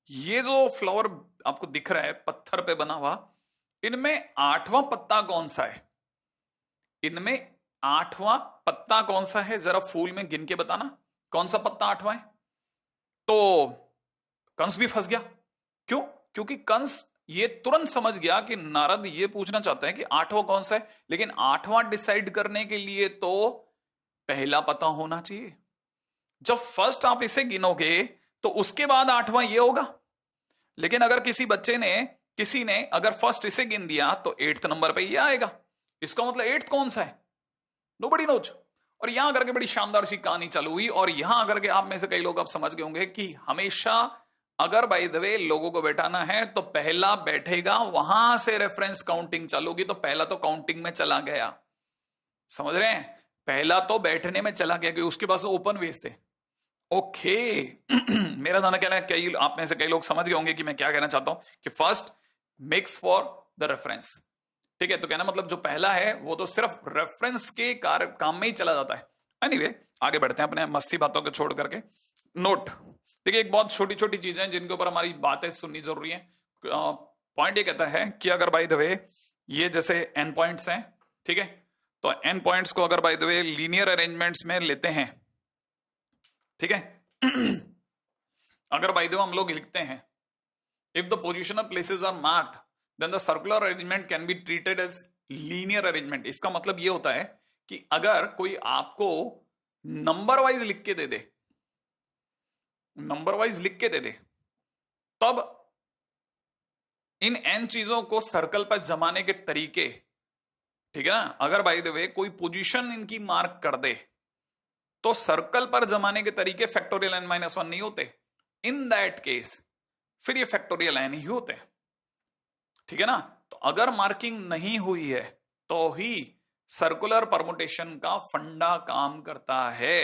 ये जो फ्लावर आपको दिख रहा है पत्थर पे बना हुआ, इनमें 8वां पत्ता कौन सा है? इनमें 8वां पत्ता कौन सा है, जरा फूल में गिन के बताना, कौन सा पत्ता 8वां है? तो कंस भी फंस गया। क्यों? क्योंकि कंस ये तुरंत समझ गया कि नारद ये पूछना चाहते हैं कि 8वां कौन सा है, लेकिन 8वां डिसाइड करने के लिए तो पहला पता होना चाहिए। जब फर्स्ट आप इसे गिनोगे तो उसके बाद 8वां ये होगा। लेकिन अगर किसी ने अगर फर्स्ट इसे गिन दिया तो 8th नंबर पे ये आएगा। इसका मतलब 8th कौन सा है? Nobody knows. और यहां करके बड़ी शानदार सी कहानी चालू हुई, और यहां करके आप में से कई लोग अब समझ गए होंगे कि हमेशा अगर बाय द वे लोगों को बैठाना है तो पहला बैठेगा, वहां से रेफरेंस काउंटिंग चालू होगी। तो पहला तो काउंटिंग में चला गया, समझ रहे हैं, पहला तो बैठने में चला गया, क्योंकि उसके पास ओपन वेज थे। ओके मेरा दाना कहना है, कई आप में से कई लोग समझ गए होंगे कि मैं क्या कहना चाहता हूं, कि first makes for the reference, ठीक है। तो कहना मतलब जो पहला है वो तो सिर्फ रेफरेंस के काम में ही चला जाता है। एनीवे आगे बढ़ते हैं अपने मस्ती बातों को छोड़ करके। नोट, देखिए एक बहुत छोटी छोटी चीजें हैं जिनके ऊपर हमारी बातें सुननी जरूरी है। पॉइंट ये कहता है कि अगर बाय द वे ये जैसे एन पॉइंट्स हैं, ठीक है, तो एन पॉइंट्स को अगर by the way linear arrangements में लेते हैं, ठीक है अगर बाय द वे हम लोग लिखते हैं, if the positional places are marked then the circular arrangement can be treated as linear arrangement। इसका मतलब ये होता है कि अगर कोई आपको नंबर वाइज लिख के दे दे, नंबर वाइज लिख के दे दे, तब इन एन चीजों को सर्कल पर जमाने के तरीके, ठीक है ना, अगर बाय द वे कोई पोजीशन इनकी मार्क कर दे तो सर्कल पर जमाने के तरीके फैक्टोरियल n-1 नहीं होते। इन दैट केस फिर ये फैक्टोरियल n ही होते हैं, ठीक है ना। तो अगर मार्किंग नहीं हुई है तो ही सर्कुलर परमुटेशन का फंडा काम करता है,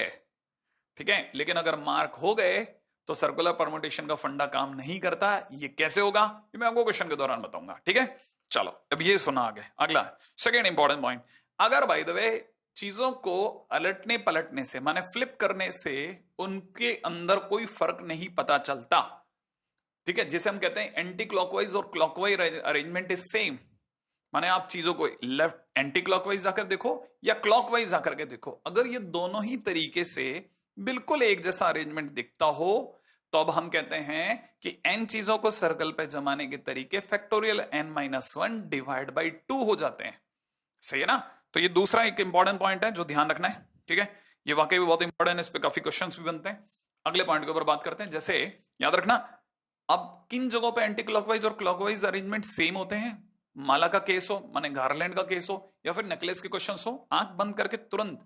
ठीक है। लेकिन अगर मार्क हो गए तो सर्कुलर परमुटेशन का फंडा काम नहीं करता। ये कैसे होगा ये मैं आपको क्वेश्चन के दौरान बताऊंगा, ठीक है। चलो अब ये सुना आगे, अगला सेकेंड इंपॉर्टेंट पॉइंट। अगर बाय द वे चीजों को अलटने पलटने से, माने फ्लिप करने से उनके अंदर कोई फर्क नहीं पता चलता, ठीक है, जिसे हम कहते हैं एंटी क्लॉकवाइज और क्लॉकवाइज अरेंजमेंट इज सेम। माने आप चीजों को लेफ्ट एंटी क्लॉकवाइज जाकर देखो या क्लॉकवाइज जाकर के देखो, अगर ये दोनों ही तरीके से बिल्कुल एक जैसा अरेंजमेंट दिखता हो तो अब हम कहते हैं कि एन चीजों को सर्कल पे जमाने के तरीके फैक्टोरियल n-1 डिवाइड बाई 2 हो जाते हैं। सही है ना। तो ये दूसरा एक इंपॉर्टेंट पॉइंट है जो ध्यान रखना है, ठीक है। ये वाकई भी बहुत इंपॉर्टेंट है, इस पे काफी क्वेश्चंस भी बनते हैं। अगले पॉइंट के ऊपर बात करते हैं। जैसे याद रखना, अब किन जगहों पे एंटी क्लॉकवाइज और क्लॉकवाइज अरेंजमेंट सेम होते हैं? माला का केस हो, माने गार्लैंड का केस हो, या फिर नेकलेस के क्वेश्चन हो, आंख बंद करके तुरंत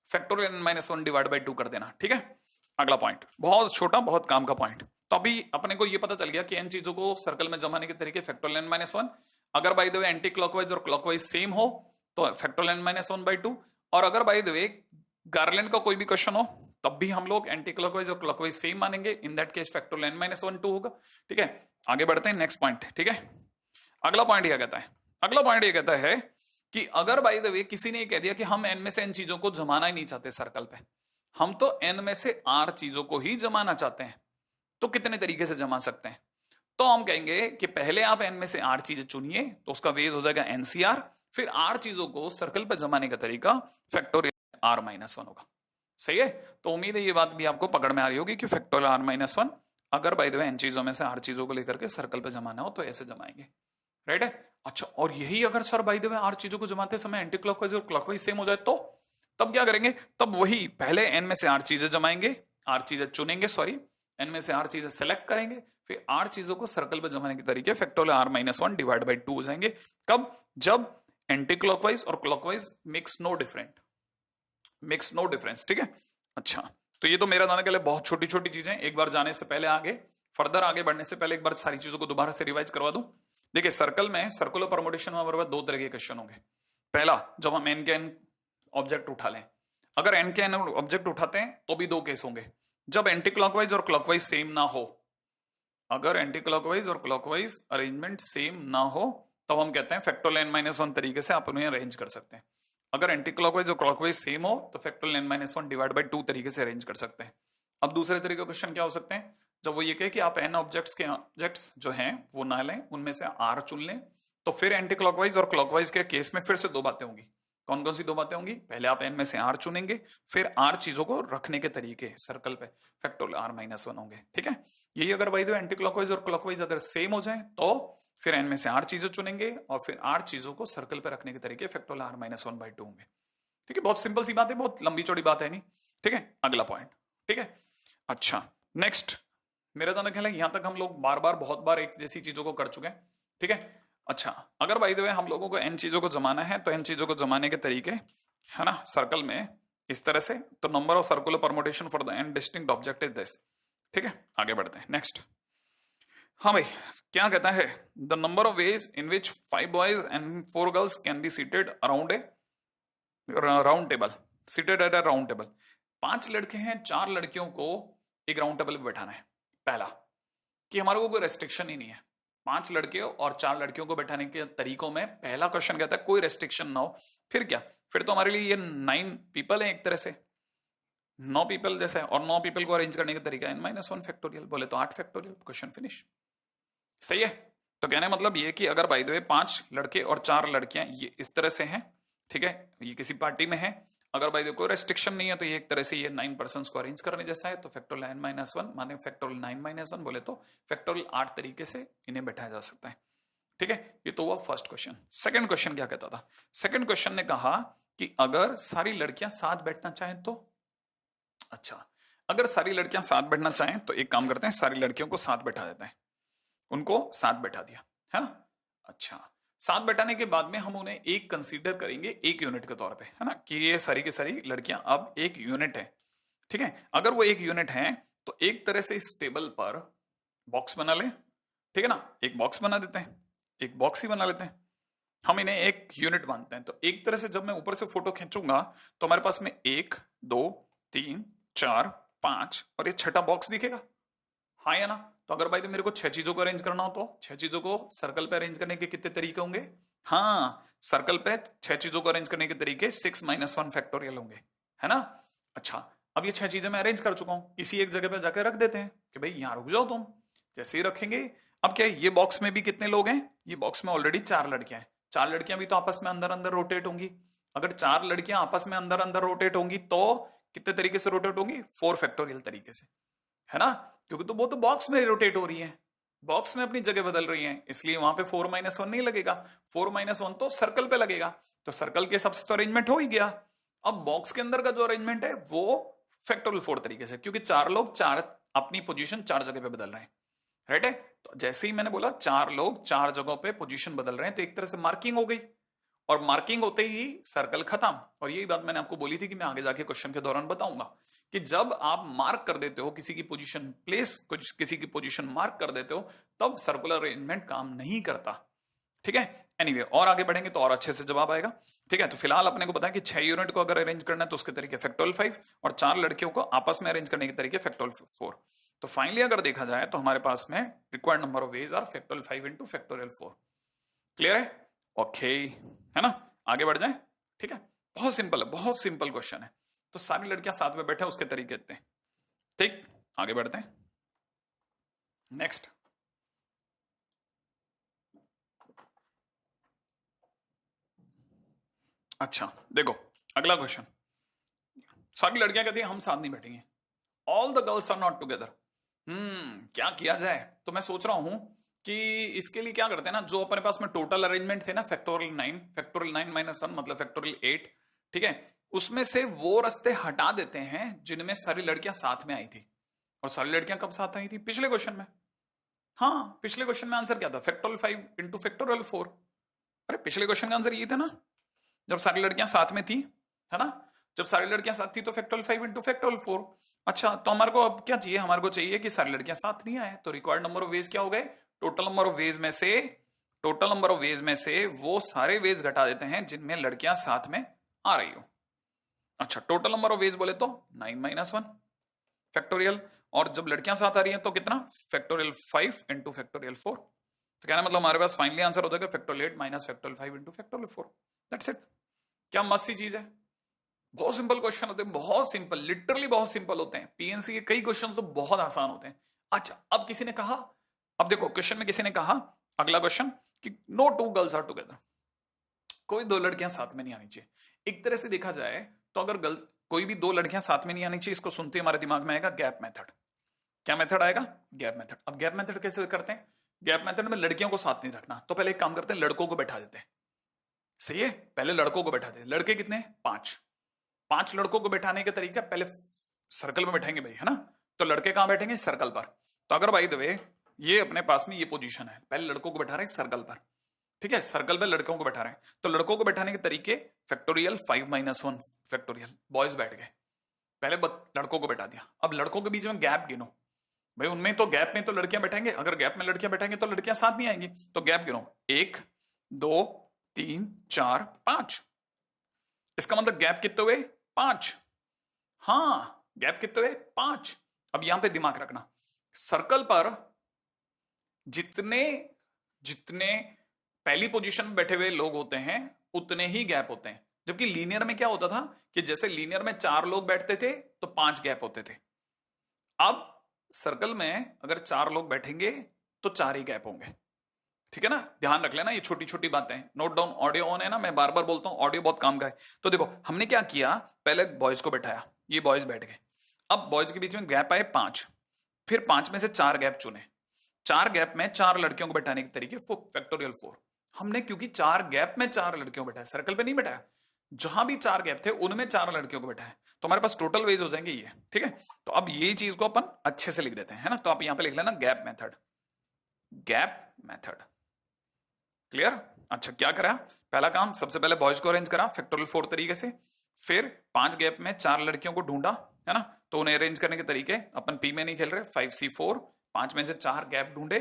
फैक्टोरियल n-1 डिवाइड बाई 2 कर देना, ठीक है। अगला पॉइंट बहुत छोटा बहुत काम का पॉइंट। तो अभी अपने को ये पता चल गया कि इन चीजों को सर्कल में जमाने के तरीके फैक्टोरियल n माइनस वन। अगर by the way anti clockwise और क्लॉकवाइज सेम हो तो factorial n minus one by two. और अगर बाय द वे गार्लैंड का कोई भी क्वेश्चन हो तब भी हम लोग एंटी क्लॉकवाइज और क्लॉकवाइज सेम मानेंगे, in that case factorial n minus one two होगा। ठीक है, आगे बढ़ते हैं नेक्स्ट पॉइंट। ठीक है, अगला पॉइंट क्या कहता है? अगला पॉइंट ये कहता है कि अगर बाय द वे किसी ने कह दिया कि हम n में से n चीजों को जमाना ही नहीं चाहते सर्कल पे, हम तो n में से r चीजों को ही जमाना चाहते हैं, तो कितने तरीके से जमा सकते हैं? तो हम कहेंगे कि पहले आप n में से r चीजें चुनिए तो उसका बेस हो जाएगा NCR, फिर r चीजों को सर्कल पे जमाने का तरीका फैक्टोरियल r माइनस वन होगा। सही है, तो उम्मीद है ये बात भी आपको पकड़ में आ रही होगी कि फैक्टोरियल r माइनस वन अगर बाय द वे n चीजों में से r चीजों को लेकर के सर्कल पे जमाना हो तो ऐसे जमाएंगे। राइट है, अच्छा और यही अगर sir bye the way r चीजों को जमाते समय एंटी क्लॉकवाइज और क्लॉकवाइज सेम हो जाए तो तब क्या करेंगे? तब वही पहले n में से r चीजें जमाएंगे, r चीजें चुनेंगे, सॉरी n में से r चीजें सेलेक्ट करेंगे, फिर r चीजों को सर्कल पे जमाने के तरीके factorial r minus one divide by two हो जाएंगे। कब? जब एंटी क्लॉकवाइज और क्लॉकवाइज मिक्स नो डिफरेंस। ठीक है, अच्छा तो ये तो मेरा जानने के लिए बहुत छोटी छोटी चीजें, एक बार जाने से पहले आगे फर्दर आगे बढ़ने से पहले एक बार सारी चीजों को दोबारा से रिवाइज करवा दूं। देखिए सर्कल में सर्कुलर परमुटेशन में हमारे पास दो तरह के क्वेश्चन होंगे। पहला, जब हम n के n ऑब्जेक्ट उठा लें, अगर n के n ऑब्जेक्ट उठाते हैं तो भी दो केस होंगे, जब एंटी क्लॉकवाइज और क्लॉकवाइज सेम ना हो। अगर एंटी क्लॉकवाइज और क्लॉकवाइज अरेंजमेंट सेम ना हो तब हम कहते हैं फैक्टोरियल n माइनस वन तरीके से आप उन्हें अरेंज कर सकते हैं। अगर एंटी क्लॉकवाइज और क्लॉकवाइज सेम हो तो factorial n minus one divide by two तरीके से अरेंज कर सकते हैं। अब दूसरे तरीके के क्वेश्चन क्या हो सकते हैं? जब वो ये कहे कि आप n ऑब्जेक्ट्स के ऑब्जेक्ट्स जो हैं वो ना लें, उनमें से r चुन लें, तो फिर एंटी क्लॉकवाइज और क्लॉकवाइज के केस में फिर से दो बातें होंगी। कौन कौन सी दो बातें होंगी? पहले आप n में से r चुनेंगे, फिर r चीजों को रखने के तरीके सर्कल पे फैक्टोरियल r माइनस वन होंगे। ठीक है, यही अगर by the way anti clockwise और क्लॉकवाइज अगर सेम हो जाए तो फिर n में से r चीजें चुनेंगे और फिर r चीजों को सर्कल पे रखने के तरीके factorial r minus one by two होंगे। ठीक है, बहुत सिंपल सी बात है, बहुत लंबी चौड़ी बात है नहीं। ठीक है, अगला पॉइंट। ठीक है, अच्छा नेक्स्ट, मेरा जानना ख्याल है यहां तक हम लोग बार बार बहुत बार एक जैसी चीजों को कर चुके हैं। ठीक है, अच्छा अगर बाय द वे हम लोगों को n चीजों को जमाना है तो n चीजों को जमाने के तरीके है ना सर्कल में इस तरह से, तो number of circular permutation for the n distinct object is this. ठीक है, आगे बढ़ते हैं नेक्स्ट। हाँ भाई, क्या कहता है? The number of ways in which 5 boys and 4 girls can be seated around A round table, seated at a round table. 5 लड़के हैं, 4 लड़कियों को एक राउंड टेबल पे बैठाना है। पहला कि हमारे को कोई रेस्ट्रिक्शन ही नहीं है, 5 लड़के और 4 लड़कियों को बैठाने के तरीकों में पहला क्वेश्चन कहता है कोई रेस्ट्रिक्शन ना हो। फिर क्या? फिर तो हमारे लिए ये 9 पीपल है, एक तरह से 9 पीपल जैसा है, और 9 पीपल को अरेंज करने का तरीका n माइनस वन फैक्टोरियल, बोले तो 8 फैक्टोरियल, क्वेश्चन फिनिश। सही है, तो कहने मतलब ये कि अगर बाय द वे 5 लड़के और 4 लड़कियां ये इस तरह से हैं, ठीक है, ये किसी पार्टी में है, अगर बाय द वे कोई रेस्ट्रिक्शन नहीं है तो ये एक तरह से ये 9 पर्सन्स को अरेंज करने जैसा है, तो फैक्टोरियल n माइनस वन माने फैक्टोरियल 9 माइनस वन, बोले तो फैक्टोरियल 8 तरीके से इन्हें बैठाया जा सकता है। ठीक है, ये तो हुआ फर्स्ट क्वेश्चन। सेकंड क्वेश्चन क्या कहता था? सेकंड क्वेश्चन ने कहा कि अगर सारी लड़कियां साथ बैठना चाहें तो। अच्छा, अगर सारी लड़कियां साथ बैठना चाहें तो एक काम करते हैं, सारी लड़कियों को साथ बैठा देते हैं, उनको साथ बैठा दिया है ना। अच्छा, साथ बैठाने के बाद में हम उन्हें एक कंसीडर करेंगे एक यूनिट के तौर पे, है ना, कि ये सारी की सारी लड़कियां अब एक यूनिट है। ठीक है, अगर वो एक यूनिट है तो एक तरह से इस टेबल पर बॉक्स बना लें, ठीक है ना, एक बॉक्स बना देते हैं, एक बॉक्स ही बना लेते हैं, हम इन्हें एक यूनिट मानते हैं। तो एक तरह से जब मैं ऊपर से फोटो खींचूंगा तो हमारे पास में 1 2 3 4 5 और ये छठा बॉक्स दिखेगा, हाँ या ना। तो अगर भाई तो मेरे को 6 चीजों को अरेंज करना हो तो 6 चीजों को सर्कल पे अरेंज करने के कितने तरीके होंगे? हाँ, सर्कल पे 6 चीजों को अरेंज करने के तरीके 6 माइनस वन फैक्टोरियल होंगे, है ना। अच्छा, अब ये 6 चीजें मैं अरेंज कर चुका हूं, किसी एक जगह पे जाकर रख देते हैं कि भाई यहां रुक जाओ तुम। जैसे ही रखेंगे, अब क्या है, ये बॉक्स में भी कितने लोग हैं? ये बॉक्स में ऑलरेडी 4 लड़कियां हैं, 4 लड़कियां भी तो आपस में अंदर अंदर रोटेट होंगी। अगर 4 लड़कियां आपस में अंदर अंदर रोटेट होंगी तो कितने तरीके से रोटेट होंगी? 4 फैक्टोरियल तरीके से, है ना, क्योंकि तो वो तो बॉक्स में रोटेट हो रही है, बॉक्स में अपनी जगह बदल रही है, इसलिए वहां पे 4 माइनस वन नहीं लगेगा, 4 माइनस वन तो सर्कल पे लगेगा। तो सर्कल के हिसाब से तो अरेंजमेंट हो ही गया। अब बॉक्स के अंदर का जो अरेंजमेंट है वो फैक्टोरियल 4 तरीके से, क्योंकि 4 लोग 4 अपनी पोजीशन 4 जगह पे बदल रहे हैं, राइट है। तो जैसे ही मैंने बोला 4 लोग 4 जगहों पे पोजीशन बदल रहे हैं तो एक तरह से मार्किंग हो गई, और मार्किंग होते ही सर्कल खत्म। और यही बात मैंने आपको बोली थी कि मैं आगे जाके क्वेश्चन के दौरान बताऊंगा कि जब आप मार्क कर देते हो किसी की पोजीशन, प्लेस कुछ किसी की पोजीशन मार्क कर देते हो, तब सर्कुलर अरेंजमेंट काम नहीं करता। ठीक है, एनीवे और आगे बढ़ेंगे तो और अच्छे से जवाब आएगा। ठीक है, तो फिलहाल अपने को पता है कि 6 यूनिट को अगर अरेंज करना है तो उसके तरीके फैक्टोरियल 5, और 4 लड़कियों को आपस में अरेंज करने के तरीके फैक्टोरियल 4। तो फाइनली अगर देखा जाए तो हमारे पास में required number of ways are factorial 5 into factorial 4। Clear है? ओके, है ना? आगे बढ़ जाए। ठीक है, बहुत सिंपल है, बहुत सिंपल क्वेश्चन है। तो सारी लड़कियां साथ में बैठे उसके तरीके देते हैं। ठीक, आगे बढ़ते हैं। नेक्स्ट, अच्छा देखो अगला क्वेश्चन। सारी लड़कियां कहती हैं हम साथ नहीं बैठेंगे, all the girls are not together. क्या किया जाए? तो मैं सोच रहा हूं कि इसके लिए क्या करते हैं ना, जो अपने पास में टोटल अरेंजमेंट थे ना, फैक्टोरियल 9 माइनस 1 मतलब फैक्टोरियल 8, ठीक है, उसमें से वो रास्ते हटा देते हैं जिनमें सारी लड़कियां साथ में आई थी। और सारी लड़कियां कब साथ आई थी? पिछले क्वेश्चन में। हाँ, पिछले क्वेश्चन में आंसर क्या था? Factorial 5 into factorial 4। अरे पिछले क्वेश्चन का आंसर ये था ना, जब सारी लड़कियां साथ में थी, है ना? जब सारी लड़कियां साथ थी तो फैक्टोरियल 5 इंटू फैक्टोरियल 4। अच्छा, तो हमारे को अब क्या चाहिए? हमारे को चाहिए कि सारी लड़कियां साथ नहीं आए, तो रिक्वायर्ड नंबर ऑफ वेज क्या हो गए? टोटल नंबर ऑफ वेज में से, टोटल नंबर ऑफ वेज में से वो सारे वेज घटा देते हैं जिनमें लड़कियां साथ में आ रही हो। अच्छा, टोटल नंबर ऑफ वेज बोले तो 9 माइनस 1 फैक्टोरियल, और जब लड़कियां साथ आ रही हैं तो कितना? Factorial 5 into factorial 4। तो कहना मतलब हमारे पास फाइनली आंसर हो जाएगा factorial 8 minus factorial 5 into factorial 4। That's it. क्या मस्त सी चीज है। बहुत सिंपल क्वेश्चन होते हैं, बहुत सिंपल, लिटरली बहुत सिंपल होते हैं। पीएनसी के कई क्वेश्चन तो बहुत आसान होते हैं। अच्छा, अब किसी ने कहा, अब देखो क्वेश्चन में किसी ने कहा, अगला क्वेश्चन, कि no two girls are together, कोई दो लड़कियां साथ में नहीं आनी चाहिए। एक तरह से देखा जाए तो अगर गर्ल, कोई भी दो लड़कियां साथ में नहीं आनी चाहिए, इसको सुनते ही हमारे दिमाग में आएगा गैप मेथड। क्या मेथड आएगा? Gap method. अब गैप मेथड कैसे करते हैं? गैप मेथड में लड़कियों को साथ नहीं रखना, तो पहले एक काम करते हैं, लड़कों को बैठा देते हैं। सही है, पहले लड़कों को बैठा देते। लड़के कितने हैं? 5। 5 लड़कों को बैठाने का तरीका, पहले सर्कल में बैठेंगे भाई, है ना? तो लड़के कहां बैठेंगे? सर्कल पर। तो अगर भाई द वे ये अपने पास में ये पोजीशन है, पहले लड़कों को बैठा रहे हैं सर्कल पर, ठीक है, सर्कल पे लड़कों को बैठा रहे हैं, तो लड़कों को बैठाने के तरीके फैक्टोरियल 5 माइनस 1 फैक्टोरियल, बॉयज बैठ गए, पहले लड़कों को बैठा दिया। अब लड़कों के बीच में गैप गिनो भाई, उनमें तो गैप में तो लड़कियां बैठेंगे, अगर गैप में लड़कियां बैठेंगे तो लड़कियां साथ नहीं आएंगी, तो गैप गिनो, 1 2 3 4 5। इसका मतलब गैप कितने हुए? 5। हाँ, गैप कितने हुए? 5। अब यहां पे दिमाग रखना, सर्कल पर जितने जितने पहली पोजीशन में बैठे हुए लोग होते हैं उतने ही गैप होते हैं। जबकि लीनियर में क्या होता था कि जैसे लीनियर में 4 लोग बैठते थे तो 5 गैप होते थे। अब सर्कल में अगर 4 लोग बैठेंगे तो 4 ही गैप होंगे। ठीक है ना? ध्यान रख लेना, ये छोटी छोटी बातें। नोट डाउन, ऑडियो ऑन है ना, मैं बार बार बोलता हूं, ऑडियो बहुत काम का है। तो देखो हमने क्या किया, पहले बॉयज को बैठाया, ये बॉयज बैठ गए। अब बॉयज के बीच में गैप आए 5, फिर 5 में से 4 गैप चुने, 4 गैप में 4 लड़कियों को बैठाने के तरीके फैक्टोरियल 4। हमने क्योंकि 4 गैप में 4 लड़कियों को बैठाया, सर्कल पे नहीं बैठाया, जहां भी 4 गैप थे उनमें 4 लड़कियों को बैठाया, तो हमारे पास टोटल वेज हो जाएंगे ये। ठीक है, तो अब ये चीज को अपन अच्छे से लिख देते हैं, है ना? तो आप यहां पे लिख लेना gap method, gap method. Clear? अच्छा, क्या करा? पहला काम, सबसे पहले बॉयज को अरेंज करा फैक्टोरियल 4 तरीके से, फिर 5 गैप में 4 लड़कियों को ढूंढा, है ना? तो उन्हें अरेंज करने के तरीके, अपन पी में नहीं खेल रहे, 5C4, 5 में से 4 गैप ढूंढे,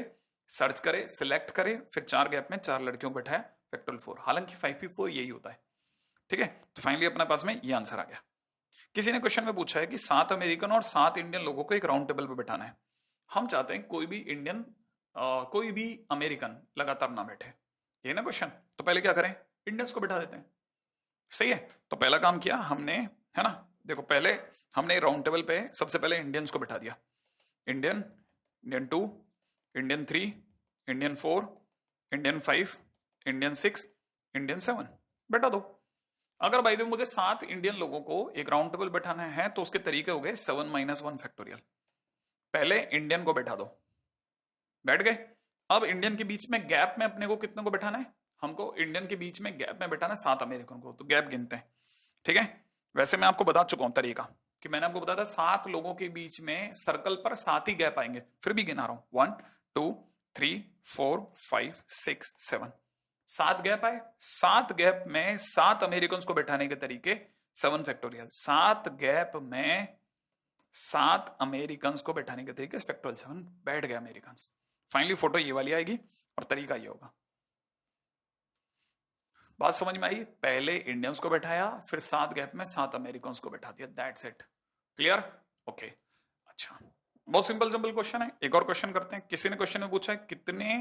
सर्च करे, सिलेक्ट करे, फिर 4 गैप में 4 लड़कियों को बैठाया फैक्टोरियल 4। हालांकि 5P4 यही होता है। ठीक है, तो फाइनली अपने पास में ये आंसर आ गया। किसी ने क्वेश्चन में पूछा है कि 7 अमेरिकन और 7 इंडियन लोगों को एक राउंड टेबल पे बैठाना है। हम चाहते हैं कोई भी इंडियन, कोई भी अमेरिकन लगातार ना बैठे, ये ना क्वेश्चन। तो पहले क्या करें? इंडियंस को बैठा देते हैं। सही है, तो पहला काम किया हमने, है ना? देखो पहले हमने राउंड टेबल पे सबसे पहले इंडियंस को बैठा दिया, Indian, Indian 2, Indian 3, Indian 4, Indian 5, Indian 6, Indian 7 बैठा दो। अगर भाई देखो मुझे 7 इंडियन लोगों को एक राउंड टेबल बैठाना है तो उसके तरीके हो गए 7 माइनस 1 फैक्टोरियल। पहले इंडियन को बैठा दो, बैठ गए। अब इंडियन के बीच में गैप में अपने को कितने को बैठाना है? हमको इंडियन के बीच में गैप में बैठाना है 7 अमेरिकन को, तो गैप गिनते हैं। ठीक है, वैसे मैं आपको बता चुका हूं तरीका, कि मैंने आपको बताया था 7 लोगों के बीच में सर्कल पर 7 ही गैप आएंगे, फिर भी गिना रहा हूं, 1 2 3 4 5 6 7, 7 गैप आए। 7 गैप में 7 अमेरिकन को बैठाने के तरीके 7 फैक्टोरियल, 7 गैप में 7 अमेरिकन को बैठाने के तरीके फैक्टोरियल 7 बैठ गए अमेरिकन। फाइनली फोटो ये वाली आएगी और तरीका ये होगा। बात समझ में आई? पहले इंडियंस को बैठाया, फिर 7 गैप में 7 अमेरिकन को बैठा दिया। That's it. क्लियर? ओके। अच्छा, बहुत सिंपल सिंपल क्वेश्चन है। एक और क्वेश्चन करते हैं। किसी ने क्वेश्चन में पूछा है कितने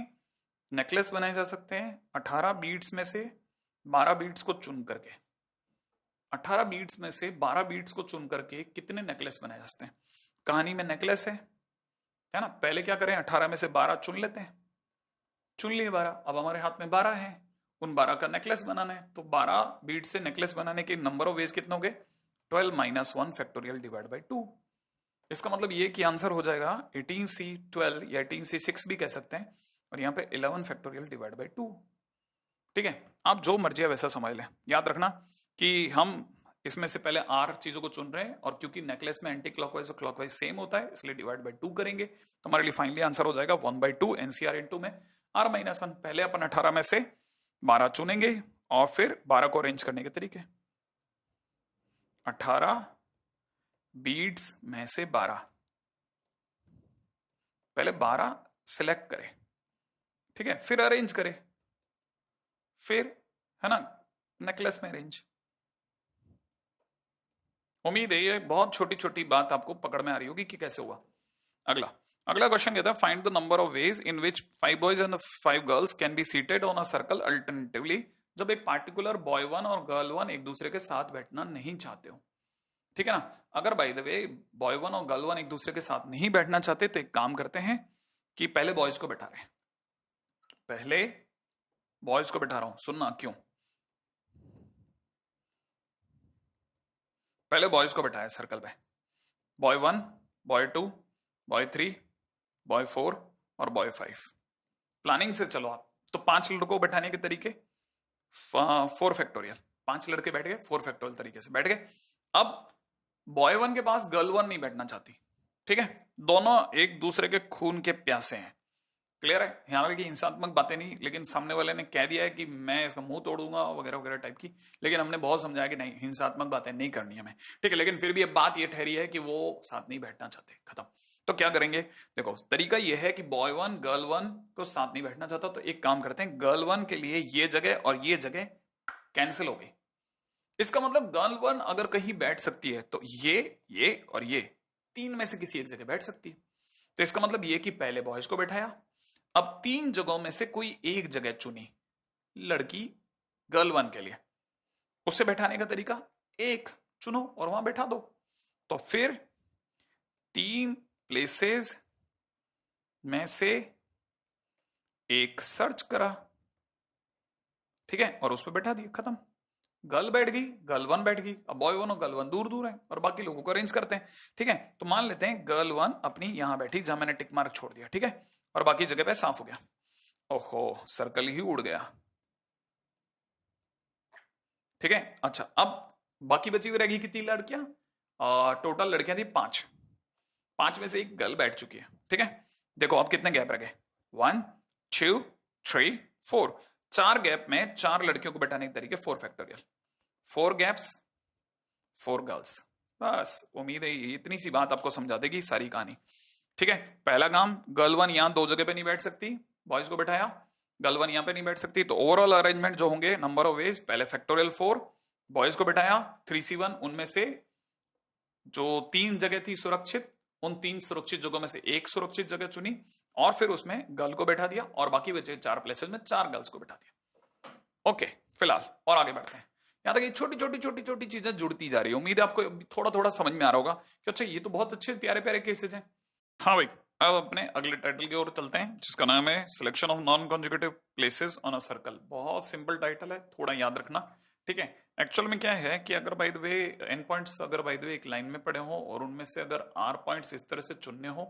नेकलेस बनाए जा सकते हैं 18 बीड्स में से 12 बीड्स को चुन करके। 18 बीड्स में से 12 बीड्स को चुन करके कितने नेकलेस बनाए जा सकते हैं? कहानी में नेकलेस है ना? पहले क्या करें, 18 में से 12 चुन लेते हैं। चुन लिए 12, अब हमारे हाथ में 12 है, उन 12 का नेकलेस बनाना है। तो 12 बीड से नेकलेस बनाने के नंबर ऑफ वेज कितने हो गए? 12 माइनस 1 फैक्टोरियल डिवाइड बाई 2। इसका मतलब ये कि आंसर हो जाएगा 18C12 या 18C6 भी कह सकते हैं, और यहाँ पे 11 फैक्टोरियल डिवाइड बाई 2। ठीक है, आप जो मर्जी है वैसा समझ लें। याद रखना कि हम इसमें से पहले आर चीजों को चुन रहे हैं, और क्योंकि नेकलेस में एंटी क्लॉकवाइज और क्लॉकवाइज सेम होता है, इसलिए डिवाइड बाई 2 करेंगे। तो हमारे लिए फाइनली आंसर हो जाएगा 1/2 एनसीआर इनटू में आर माइनस 1। पहले अपन 18 में से 12 चुनेंगे और फिर 12 को अरेंज करने के तरीके। 18 बीड्स में से 12, पहले 12 सिलेक्ट करें, ठीक है, फिर अरेंज करें, फिर है ना नेकलेस में अरेंज। उम्मीद है ये बहुत छोटी छोटी बात आपको पकड़ में आ रही होगी कि कैसे हुआ। अगला क्वेश्चन कहता है find the number of ways in which 5 boys and 5 girls can be seated on a circle alternatively, जब एक पार्टिकुलर बॉय 1 और गर्ल 1 एक दूसरे के साथ बैठना नहीं चाहते हो। ठीक है ना? अगर बाय द वे बॉय 1 और गर्ल 1 एक दूसरे के साथ नहीं बैठना चाहते तो एक काम करते हैं कि पहले बॉयज को बैठा रहे हैं। पहले बॉयज को बैठा रहा हूं, सुनना क्यों। पहले बॉयज को बैठाया सर्कल पे, बॉय 1, बॉय 2, बॉय 3, बॉय 4 और बॉय 5। प्लानिंग से चलो आप, तो 5 लड़कों को बैठाने के तरीके 4 फैक्टोरियल, 5 लड़के बैठ गए 4 फैक्टोरियल तरीके से बैठ गए। अब बॉय 1 के पास गर्ल 1 नहीं बैठना चाहती, ठीक है, दोनों एक दूसरे के खून के प्यासे हैं। क्लियर है? यहाँ की हिंसात्मक बातें नहीं, लेकिन सामने वाले ने कह दिया है कि मैं इसका मुंह तोड़ दूंगा वगैरह वगैरह टाइप की, लेकिन हमने बहुत समझाया कि नहीं, हिंसात्मक बातें नहीं करनी हमें, ठीक है। लेकिन फिर भी अब बात ये ठहरी है कि वो साथ नहीं बैठना चाहते, खत्म। तो क्या करेंगे? देखो तरीका ये है कि बॉय 1 गर्ल 1 को साथ नहीं बैठना चाहता, तो एक काम करते हैं, गर्ल 1 के लिए ये जगह और ये जगह कैंसिल हो गई। इसका मतलब गर्ल 1 अगर कहीं बैठ सकती है तो ये और ये 3 में से किसी एक जगह बैठ सकती है। तो इसका मतलब ये कि पहले बॉयज को बैठाया, अब 3 जगहों में से कोई एक जगह चुनी लड़की गर्ल 1 के लिए, उससे बैठाने का तरीका एक चुनो और वहां बैठा दो। तो फिर 3 प्लेसेस में से एक सर्च करा, ठीक है, और उस पर बैठा दिया, खत्म। गर्ल बैठ गई, गर्ल 1 बैठ गई, अब बॉय 1 और गर्ल 1 दूर दूर है और बाकी लोगों को अरेंज करते हैं, ठीक है। तो मान लेते हैं गर्ल 1 अपनी यहां बैठी जहां मैंने टिक मार्क छोड़ दिया, ठीक है, और बाकी जगह पे साफ हो गया। ओहो, सर्कल ही उड़ गया, ठीक है। अच्छा, अब बाकी बची हुई रहेगी कितनी लड़कियां? टोटल लड़कियां थी 5, 5 में से एक गर्ल बैठ चुकी है, ठीक है। देखो अब कितने गैप रह गए? 1 2 3 4, 4 गैप में 4 लड़कियों को बैठाने के तरीके 4 फैक्टोरियल, 4 गैप्स 4 गर्ल्स। बस उम्मीद है इतनी सी बात आपको समझा देगी सारी कहानी, ठीक है। पहला काम, गर्ल 1 यहां 2 जगह पे नहीं बैठ सकती, बॉयज को बैठाया, गर्ल 1 यहां पे नहीं बैठ सकती, तो ओवरऑल अरेंजमेंट जो होंगे नंबर ऑफ वेज, पहले फैक्टोरियल 4, बॉयज को बैठाया 3C1, उनमें से जो 3 जगह थी सुरक्षित, उन 3 सुरक्षित जगहों में से एक सुरक्षित जगह चुनी और फिर उसमें गर्ल को बैठा दिया और बाकी बचे 4 प्लेसेस में 4 गर्ल्स को बैठा दिया। ओके, फिलहाल और आगे बढ़ते हैं। यहां तक ये छोटी छोटी छोटी छोटी चीजें जुड़ती जा रही है। उम्मीद है आपको थोड़ा थोड़ा समझ में आ रहा होगा कि अच्छा ये तो बहुत अच्छे प्यारे प्यारे केसेस हैं। हाँ भाई, अब अपने अगले टाइटल की ओर चलते हैं जिसका नाम है selection of non conjugative places on a circle. बहुत सिंपल टाइटल है, थोड़ा याद रखना, ठीक है। एक्चुअल में क्या है कि अगर by the way n points अगर बाय द वे एक लाइन में पड़े हो और उनमें से अगर आर पॉइंट्स इस तरह से चुनने हो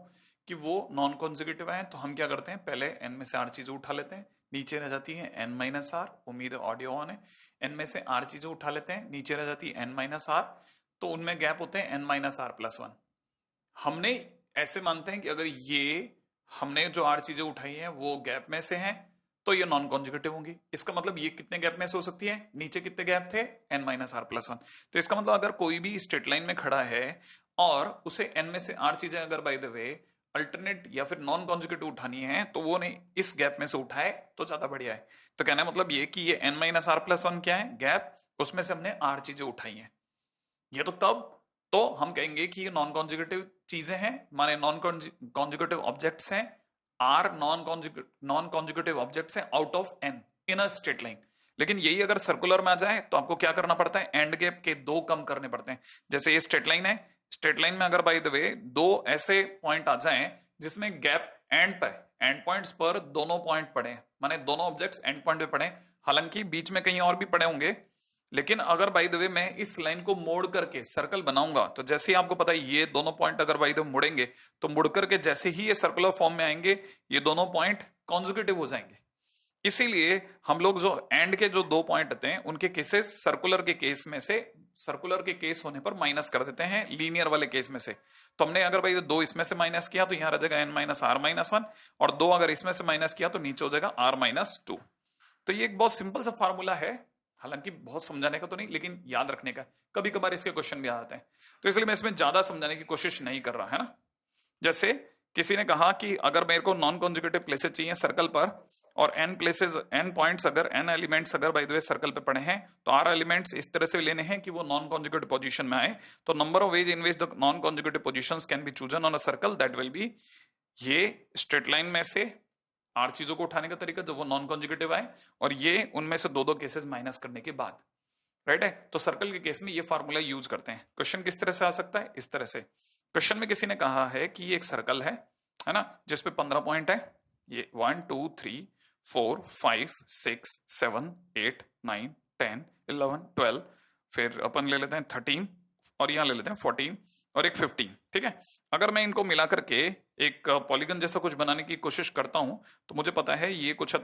कि वो नॉन कॉन्जुगेटिव हैं, तो हम क्या करते हैं, पहले एन में से आर चीजें उठा लेते हैं, नीचे रह जाती है एन माइनस आर। उम्मीद है ऑडियो ऑन है। एन में से आर चीजें उठा लेते हैं, नीचे रह जाती है एन माइनस आर, तो उनमें गैप होते हैं एन माइनस आर प्लस 1। हमने ऐसे मानते हैं कि अगर ये हमने जो 8 चीजें उठाई हैं वो गैप में से हैं तो ये नॉन कॉन्जुगेटिव होंगी। इसका मतलब ये कितने गैप में से हो सकती है? नीचे कितने गैप थे? n minus r plus 1। तो इसका मतलब अगर कोई भी स्ट्रेट लाइन में खड़ा है और उसे n में से r चीजें अगर बाय द वे अल्टरनेट या फिर नॉन कॉन्जुगेटिव उठानी है तो वो ने इस गैप में से उठाए तो ज्यादा बढ़िया है। तो कहना मतलब ये कि ये n minus r plus one क्या है, गैप, उसमें से हमने r चीजें उठाई हैं। ये तो तब तो हम कहेंगे कि ये नॉन कॉन्जुगेटिव चीजें हैं, माने नॉन कॉन्जुगेटिव ऑब्जेक्ट्स हैं, आर नॉन कॉन्जुगेटिव ऑब्जेक्ट्स हैं out of n in a straight line. लेकिन यही अगर सर्कुलर में आ जाए तो आपको क्या करना पड़ता है, एंड गैप के दो कम करने पड़ते हैं। जैसे ये स्ट्रेट लाइन है, स्ट्रेट लाइन में अगर बाय द वे दो ऐसे पॉइंट आ जाएं जिसमें गैप एंड पे, एंड पॉइंट्स पर दोनों पॉइंट पड़े, माने दोनों ऑब्जेक्ट्स एंड पॉइंट पे पड़े, हालांकि बीच में कहीं और भी पड़े होंगे, लेकिन अगर बाय द वे मैं इस लाइन को मोड़ करके सर्कल बनाऊंगा तो जैसे ही आपको पता है ये दोनों पॉइंट अगर बाय द वे मुड़ेंगे तो मुड़ करके जैसे ही ये सर्कुलर फॉर्म में आएंगे ये दोनों पॉइंट कॉन्जुगेटिव हो जाएंगे। इसीलिए हम लोग जो एंड के जो दो पॉइंट होते हैं उनके केसेस सर्कुलर के केस में से, सर्कुलर के केस होने पर माइनस कर देते हैं लीनियर वाले केस में से। तो हमने अगर भाई दो इसमें से माइनस किया तो यहां रह जाएगा n minus r minus one, और दो अगर इसमें से माइनस किया तो नीचे हो जाएगा आर माइनस टू। तो ये एक बहुत सिंपल सा फॉर्मूला है, हालांकि बहुत समझाने का तो नहीं लेकिन याद रखने का, कभी कभार इसके क्वेश्चन भी आते हैं, तो इसलिए मैं इसमें ज्यादा समझाने की कोशिश नहीं कर रहा है ना। जैसे किसी ने कहा कि अगर मेरे को नॉन कॉन्जुगेटिव प्लेसेस चाहिए सर्कल पर और एन प्लेसेस एन पॉइंट्स अगर एन एलिमेंट्स अगर बाय द वे सर्कल पे पड़े हैं तो आर एलिमेंट्स इस तरह से लेने हैं कि वो नॉन कॉन्जुगेटिव पोजीशन में आए। तो number of ways in which the non conjugative positions can be chosen on a circle that will be, ये स्ट्रेट लाइन में से आर चीजों को उठाने का तरीका जब वो नॉन कॉन्जुगेटिव आए, और ये उनमें से दो दो केसेस माइनस करने के बाद, राइट है। तो सर्कल के केस में ये फार्मूला यूज करते हैं। क्वेश्चन किस तरह से आ सकता है, इस तरह से। क्वेश्चन में किसी ने कहा है कि ये एक सर्कल है ना, जिसपे 15 पॉइंट है, ये 1 2 3 4 5 6 7 8 9 10 11 12, फिर अपन ले लेते हैं 13, और यहाँ ले लेते हैं 14 और एक 15, ठीक है। अगर मैं इनको मिला करके एक पॉलीगन जैसा कुछ बनाने की कोशिश करता हूं तो मुझे पता है ये कुछ हद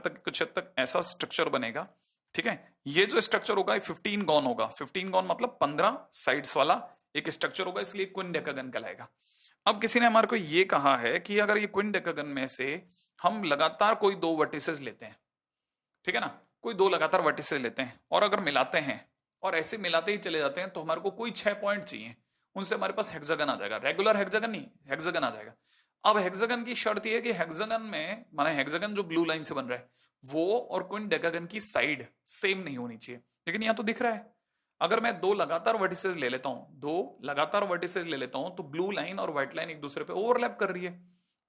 तक ऐसा स्ट्रक्चर बनेगा, ठीक है। ये जो स्ट्रक्चर होगा ये 15 गॉन होगा, 15 गॉन मतलब 15 साइड्स वाला एक स्ट्रक्चर होगा, इसलिए क्विन डेकागन कहलाएगा। अब किसी ने हमारे को ये कहा है कि अगर ये क्विन डेकागन में से हम लगातार कोई दो वर्टिसेस लेते हैं, ठीक है ना, कोई दो लगातार वर्टिसेस लेते हैं और अगर मिलाते हैं और ऐसे मिलाते ही चले जाते हैं तो हमारे को कोई 6 पॉइंट चाहिए, उनसे हमारे पास हेक्सागन आ जाएगा, रेगुलर हेक्सागन नहीं, हेक्सागन आ जाएगा। अब हेक्सागन की शर्त यह है कि हेक्सागन में माने हेक्सागन जो ब्लू लाइन से बन रहा है वो और क्विन डेकागन की साइड सेम नहीं होनी चाहिए, लेकिन यहां तो दिख रहा है। अगर मैं दो लगातार वर्टिसेस ले लेता हूं, दो लगातार वर्टिसेस ले लेता हूं तो ब्लू लाइन और व्हाइट लाइन एक दूसरे पे ओवरलैप कर रही है।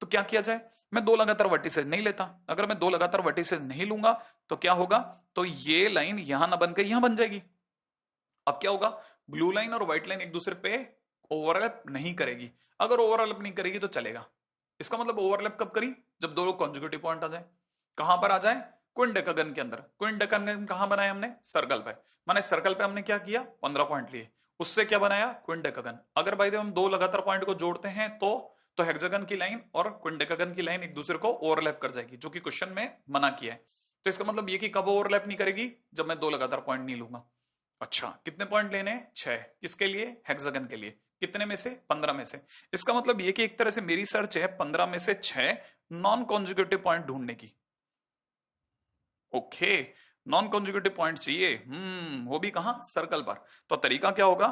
तो क्या किया जाए, मैं दो लगातार वर्टिसेस नहीं लेता, अगर मैं दो लगातार वर्टिसेस नहीं लूंगा तो क्या होगा, तो ये लाइन यहां ना बनकर यहां बन जाएगी। अब क्या होगा, ब्लू लाइन और व्हाइट लाइन एक दूसरे पे ओवरलैप नहीं करेगी, अगर ओवरलैप नहीं करेगी तो चलेगा। इसका मतलब ओवरलैप कब करी, जब दो कॉन्जुगेटिव पॉइंट आ जाए। कहां पर आ जाए, क्विन डेकागन के अंदर। क्विन डेकागन कहां बनाया हमने, सर्कल पे, माने सर्कल पे हमने क्या किया, 15 पॉइंट लिए, उससे क्या बनाया, क्विन डेकागन। अगर भाई हम दो लगातार पॉइंट को जोड़ते हैं तो हेक्सागन की लाइन और क्विन डेकागन की लाइन एक दूसरे को ओवरलैप कर जाएगी, जो कि क्वेश्चन में मना किया है। तो इसका मतलब ये कि कब ओवरलैप नहीं करेगी, जब मैं दो लगातार पॉइंट नहीं लूंगा। अच्छा, कितने पॉइंट लेने हैं, 6, किसके लिए, हेक्सागन के लिए, कितने में से, 15 में से। इसका मतलब ये कि एक तरह से मेरी सर्च है 15 में से 6 नॉन कॉन्जुगेटिव पॉइंट ढूंढने की। ओके, नॉन कॉन्जुगेटिव पॉइंट चाहिए, वो भी कहां, सर्कल पर। तो तरीका क्या होगा,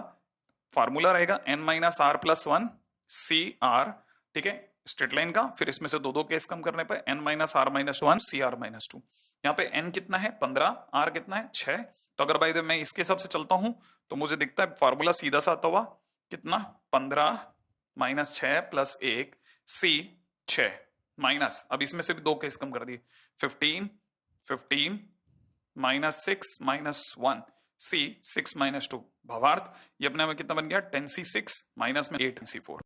फार्मूला रहेगा n minus r plus one C r, ठीक है, स्ट्रेट लाइन का, फिर इसमें से दो दो केस कम करने पर n minus r minus one C r minus two. यहाँ पे n कितना है 15, r कितना है 6। तो अगर भाई मैं इसके हिसाब से चलता हूं तो मुझे दिखता है फार्मूला सीधा सा आता हुआ कितना, 15 माइनस 6 प्लस 1 सी 6 माइनस, अब इसमें से भी दो केस कम कर दिए, 15 15 माइनस 6 माइनस 1 सी 6 माइनस 2, भावार्थ ये अपने में कितना बन गया 10c6 माइनस में 8c4।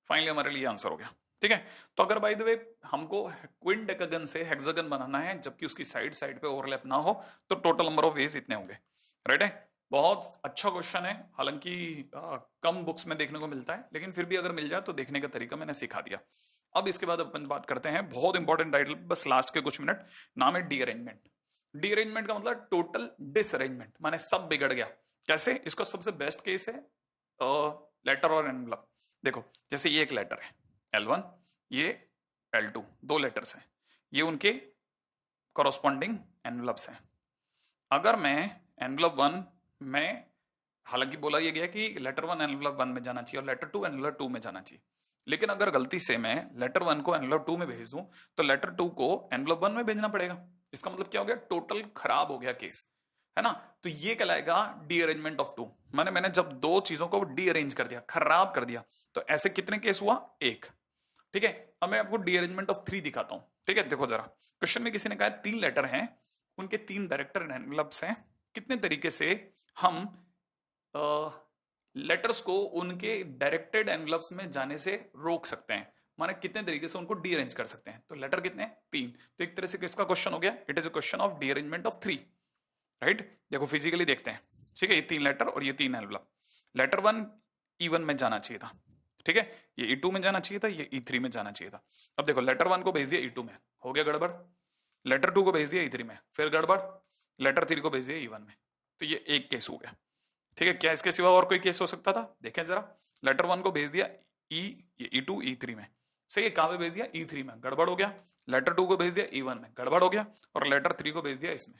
फाइनली हमारे लिए आंसर हो गया, ठीक है। तो अगर बाय द वे हमको क्विन डेकागन से हेक्सागन बनाना है जबकि उसकी साइड साइड पे ओवरलैप ना हो तो टोटल नंबर ऑफ वेज इतने होंगे, राइट है। बहुत अच्छा क्वेश्चन है, हालांकि कम बुक्स में देखने को मिलता है, लेकिन फिर भी अगर मिल जाए तो देखने का तरीका मैंने सिखा दिया। अब इसके बाद अपन बात करते हैं बहुत इंपॉर्टेंट टाइटल, बस लास्ट के कुछ मिनट, नाम है डीअरेंजमेंट। डीअरेंजमेंट का मतलब टोटल डिसअरेंजमेंट, माने सब बिगड़ गया। कैसे, इसका सबसे बेस्ट केस है लेटर और एनवलप। देखो जैसे ये एक लेटर है L1, ये L2, दो लेटर्स हैं, ये उनके कॉरस्पॉन्डिंग एनवलप्स हैं। अगर मैं एनवलप 1 में हालांकि बोला यह गया कि लेटर वन एनवेलप वन में जाना चाहिए और लेटर टू एनवेलप टू में जाना चाहिए, लेकिन अगर गलती से मैं लेटर वन को एनवेलप टू में भेज दूं तो लेटर टू को एनवेलप वन में भेजना पड़ेगा। इसका मतलब क्या हो गया, टोटल खराब हो गया केस, है ना। तो ये कहलाएगा डीअरेंजमेंट ऑफ टू। मैंने जब दो चीजों को डीअरेंज कर दिया, खराब कर दिया, तो ऐसे कितने केस हुआ, एक। ठीक है, अब मैं आपको डीअरेंजमेंट ऑफ थ्री दिखाता हूं। ठीक है, देखो जरा, क्वेश्चन में किसी ने कहा तीन लेटर हैं, उनके तीन डायरेक्टर एनवेलप्स हैं, कितने तरीके से हम लेटर्स को उनके डायरेक्टेड एनवेलप्स में जाने से रोक सकते हैं, माने कितने तरीके से उनको डीअरेंज कर सकते हैं। तो लेटर कितने, तीन। तो एक तरह से किसका क्वेश्चन हो गया, it is a question of derangement of three, right. देखो फिजिकली देखते हैं, ठीक है, ये तीन लेटर और ये तीन एनवेलप। लेटर वन E1 में जाना चाहिए था, ठीक है, ये E2 में जाना चाहिए था, ये E3 में जाना चाहिए था। अब देखो लेटर वन को भेज दिया E2 में, हो गया गड़बड़। लेटर टू को भेज दिया E3 में, फिर गड़बड़। लेटर थ्री को भेज दिया E1 में, तो ये एक केस हो गया। ठीक है, क्या इसके सिवा और कोई केस हो सकता था, देखें जरा। लेटर वन को भेज दिया E2 E3 में, सही है, कहां पे भेज दिया, E3 में, गड़बड़ हो गया। लेटर टू को भेज दिया E1 में, गड़बड़ हो गया। और लेटर थ्री को भेज दिया इसमें।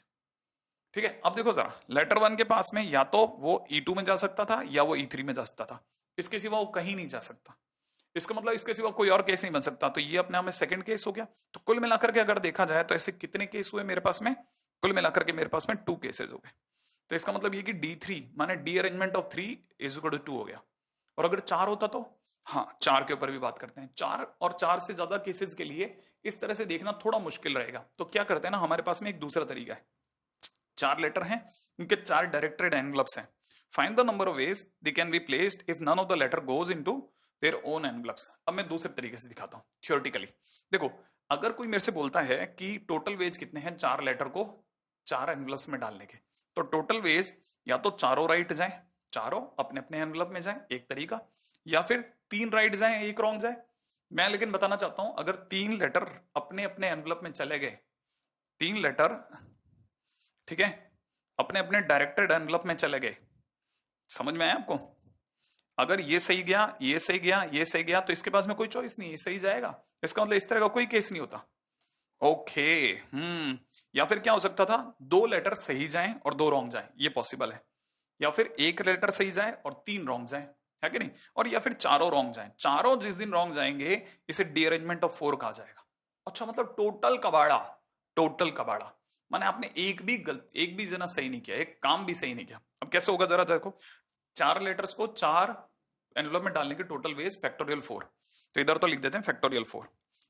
ठीक है, अब देखो जरा, लेटर वन के पास में या तो वो E2 में जा सकता था या वो E3 में जा सकता था, इसके सिवा वो कहीं नहीं जा सकता। इसका मतलब इसके सिवा कोई और केस नहीं बन सकता, तो ये अपने आप में सेकंड केस हो गया। तो कुल मिलाकर के अगर देखा जाए तो ऐसे कितने केस हुए मेरे पास में, कुल मिलाकर के मेरे पास में 2 केसेस हो गए। तो इसका मतलब ये कि D3 माने derangement of 3 is equal to 2 हो गया। और अगर 4 होता तो, हाँ 4 के ऊपर भी बात करते हैं। 4 और 4 से ज्यादा केसेस के लिए इस तरह से देखना थोड़ा मुश्किल रहेगा, तो क्या करते हैं ना, हमारे पास में एक दूसरा तरीका है। 4 लेटर हैं, इनके 4 डायरेक्टेड एनवेलप्स हैं। Find the number of ways they can be placed if none of the letter goes into their own envelopes. अब मैं दूसरे तरीके से दिखाता हूं थियोरेटिकली। देखो, अगर कोई मेरे से बोलता है कि टोटल वेज कितने हैं 4 लेटर को 4 एनवेलप्स में डालने के, तो टोटल वेज या तो चारों राइट जाए, चारों अपने अपने एनवेलप में जाए, एक तरीका, या फिर 3 राइट जाए, एक रॉन्ग जाए। मैं लेकिन बताना चाहता हूं, अगर 3 लेटर अपने अपने एनवेलप में चले गए, 3 लेटर, ठीक है, अपने अपने डायरेक्टेड एनवेलप में चले गए, समझ में आया आपको। अगर ये सही गया, ये सही गया, ये सही गया, तो इसके पास में कोई चॉइस नहीं है, सही जाएगा। इसका मतलब इस तरह का कोई केस नहीं होता। ओके, या फिर क्या हो सकता था, 2 लेटर सही जाएं और 2 रॉन्ग जाएं, ये पॉसिबल है। या फिर एक लेटर सही जाए और 3 रॉन्ग जाएं, है कि नहीं। और या फिर चारों रॉन्ग जाएं, चारों जिस दिन रॉन्ग जाएंगे इसे डीअरेंजमेंट ऑफ 4 कहा जाएगा। अच्छा, मतलब टोटल कबाड़ा, टोटल कबाड़ा, माने आपने एक भी जना सही नहीं किया, एक काम भी सही नहीं किया। अब कैसे होगा जरा देखो, 4 लेटर्स को 4 एनवेलप में डालने के टोटल वेज फैक्टोरियल 4, तो इधर तो लिख देते हैं फैक्टोरियल 4,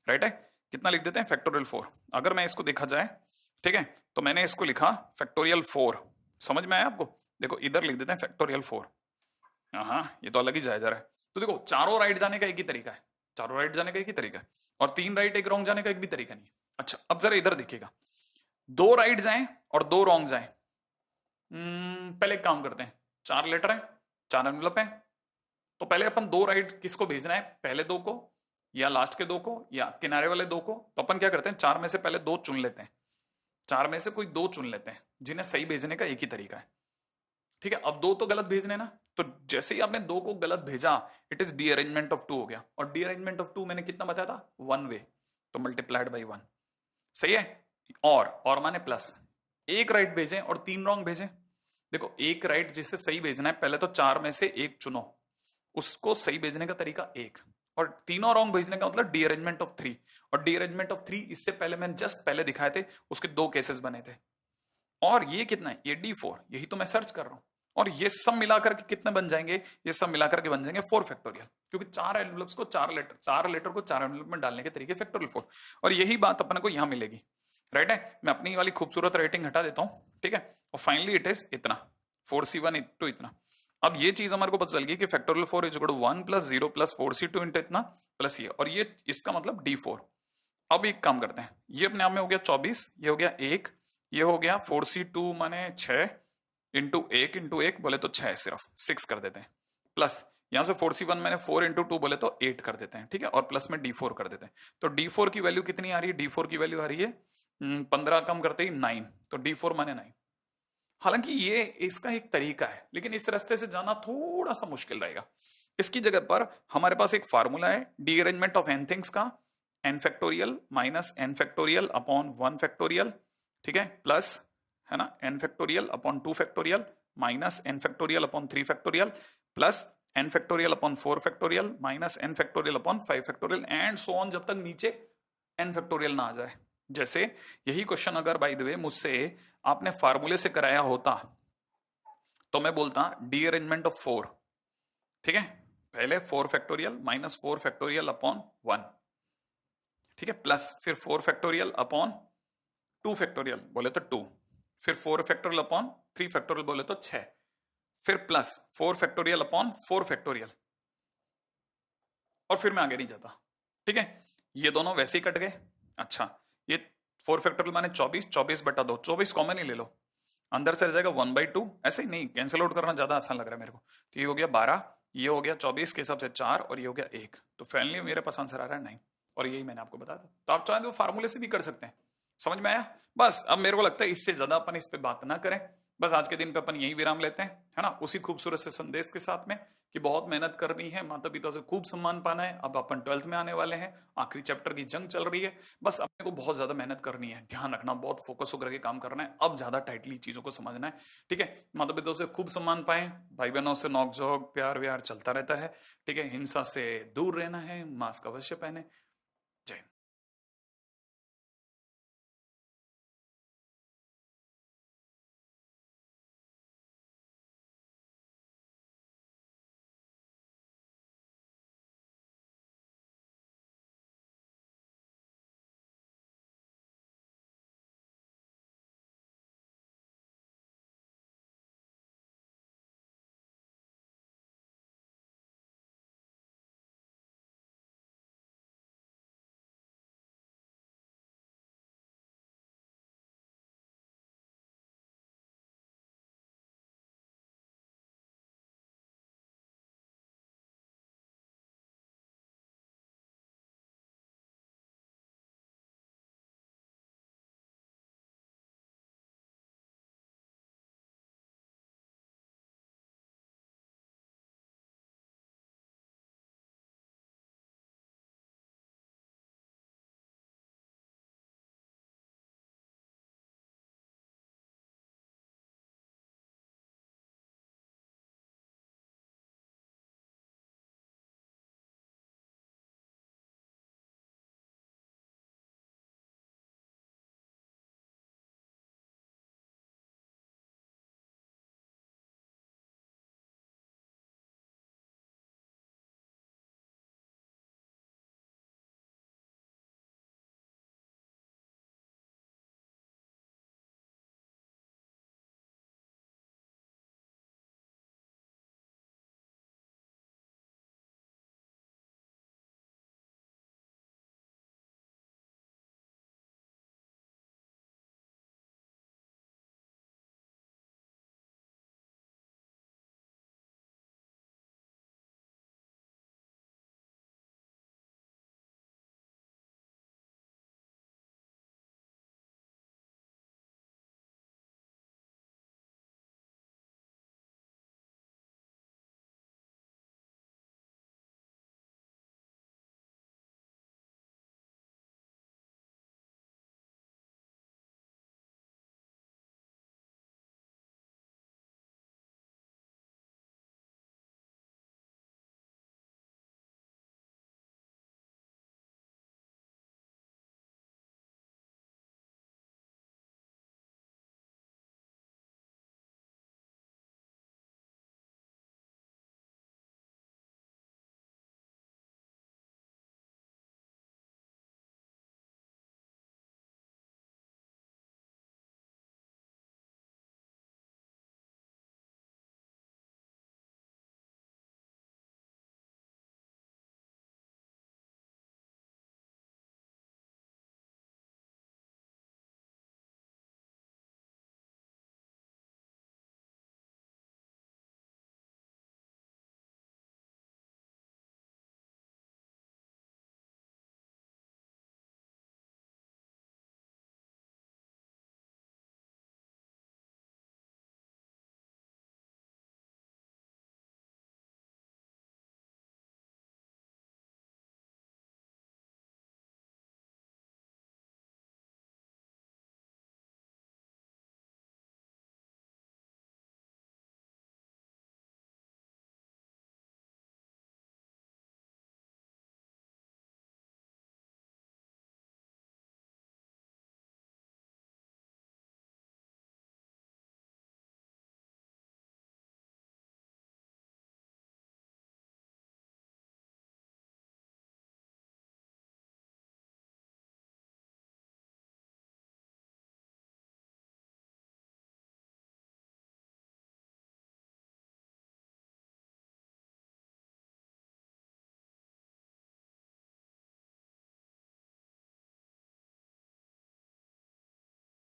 राइट है। कितना लिख देते हैं, फैक्टोरियल 4। अगर मैं इसको देखा जाए, ठीक है, तो मैंने इसको लिखा फैक्टोरियल 4, समझ में आया आपको। देखो इधर लिख देते हैं फैक्टोरियल 4, हाँ ये तो अलग ही जाए जा रहा है। तो देखो चारों राइट जाने का एक ही तरीका है, चारों राइट जाने का एक ही तरीका है, और 3 राइट एक रॉन्ग जाने का एक भी तरीका नहीं है। अच्छा, अब जरा इधर देखिएगा, 2 राइट जाएं और 2 रॉन्ग जाएं। पहले एक काम करते हैं, 4 लेटर है, 4 एनवेलप है, तो पहले अपन 2 राइट किसको भेजना है, पहले 2 को या लास्ट के 2 को या किनारे वाले 2 को। तो अपन क्या करते हैं, 4 में से पहले 2 चुन लेते हैं, 4 में से कोई 2 चुन लेते हैं जिन्हें सही भेजने का एक ही तरीका है। ठीक है, अब 2 तो गलत भेजने ना, तो जैसे ही आपने 2 को गलत भेजा, इट इज डीअरेंजमेंट ऑफ 2 हो गया। और डीअरेंजमेंट ऑफ 2 मैंने कितना बताया था, 1 वे, तो मल्टीप्लाइड बाई 1, सही है। और माने प्लस, एक राइट भेजें और 3 रॉन्ग भेजें। देखो एक राइट जिसे सही भेजना है, पहले तो 4 में से एक चुनो, उसको सही भेजने का तरीका एक, और तीनों रॉन्ग भेजने का मतलब डीअरेंजमेंट ऑफ 3। और डीअरेंजमेंट ऑफ 3 इससे पहले मैंने जस्ट पहले दिखाए थे, उसके 2 केसेस बने थे। और ये कितना है, ये D4, यही तो मैं सर्च कर रहा हूं। और ये सब मिलाकर के कितने बन जाएंगे, ये सब मिलाकर के बन जाएंगे 4 फैक्टोरियल, क्योंकि 4 एनवेलप्स को 4 लेटर को 4 एनवेलप में डालने के तरीके फैक्टोरियल 4। और यही बात अपने को यहां मिलेगी, राइट है। मैं अपनी वाली खूबसूरत राइटिंग हटा देता हूं, ठीक है, और फाइनली इट इज इतना 4C1 टू इतना। अब ये चीज हमारे को पता चल गई कि factorial 4 is equal to 1 plus 0 plus 4C2 into इतना प्लस ये, और ये इसका मतलब D4। अब एक काम करते हैं, ये अपने आप में हो गया 24, ये हो गया 1, ये हो गया 4C2 माने 6 इंटू 1 बोले तो 6 सिर्फ 6 कर देते हैं, प्लस यहां से 4C1 मैंने 4 इंटू 2 बोले तो 8 कर देते हैं, ठीक है, और प्लस में D4 कर देते हैं। तो D4 की वैल्यू कितनी आ रही है, D4 की वैल्यू आ रही है 15 कम करते ही 9, तो D4 माने 9। हालांकि ये इसका एक तरीका है, लेकिन इस रास्ते से जाना थोड़ा सा मुश्किल रहेगा। इसकी जगह पर हमारे पास एक फार्मूला है डीअरेंजमेंट ऑफ एन थिंग्स का, n factorial minus n factorial upon 1 factorial, ठीक है, प्लस है ना n factorial upon 2 factorial minus n factorial upon 3 factorial plus n factorial upon 4 factorial minus n factorial upon 5 factorial and so on, जब तक नीचे n factorial ना आ जाए। जैसे यही क्वेश्चन अगर बाय द वे मुझसे आपने फार्मूले से कराया होता तो मैं बोलता डी अरेंजमेंट ऑफ 4, ठीक है, पहले 4 फैक्टोरियल माइनस 4 फैक्टोरियल अपॉन 1, ठीक है, प्लस फिर 4 फैक्टोरियल अपॉन 2 फैक्टोरियल बोले तो 2, फिर 4 फैक्टोरियल अपॉन 3 फैक्टोरियल बोले तो 6, फिर प्लस 4 फैक्टोरियल अपॉन 4 फैक्टोरियल, और फिर मैं आगे नहीं जाता, ठीक है। ये दोनों वैसे ही कट गए। अच्छा, ये 4 फैक्टोरियल माने 24, 24 बटा 2, 24 कॉमन ही ले लो, अंदर से रह जाएगा 1/2, ऐसे ही नहीं कैंसिल आउट करना ज्यादा आसान लग रहा है मेरे को। तो ये हो गया 12, ये हो गया 24 के हिसाब से 4, और ये हो गया 1, तो फाइनली मेरे पास आंसर आ रहा है 9, और यही मैंने आपको बताया था। तो आप चाहें तो फार्मूले से भी कर सकते हैं। समझ में आया? बस अब मेरे को लगता है इससे ज्यादा अपन इस पे बात ना करें, बस आज के दिन पे अपन यही विराम लेते हैं, है ना, उसी खूबसूरत से संदेश के साथ में कि बहुत मेहनत करनी है, माता पिता से खूब सम्मान पाना है। अब अपन 12th में आने वाले हैं, आखिरी चैप्टर की जंग चल रही है, बस अपने को बहुत ज्यादा मेहनत करनी है, ध्यान रखना, बहुत फोकस होकर के काम करना है, अब ज्यादा टाइटली चीजों को समझना है, ठीक है। माता पिता से खूब सम्मान पाए, भाई बहनों से नोक झोंक प्यार व्यार चलता रहता है, ठीक है, हिंसा से दूर रहना है, मास्क अवश्य पहने,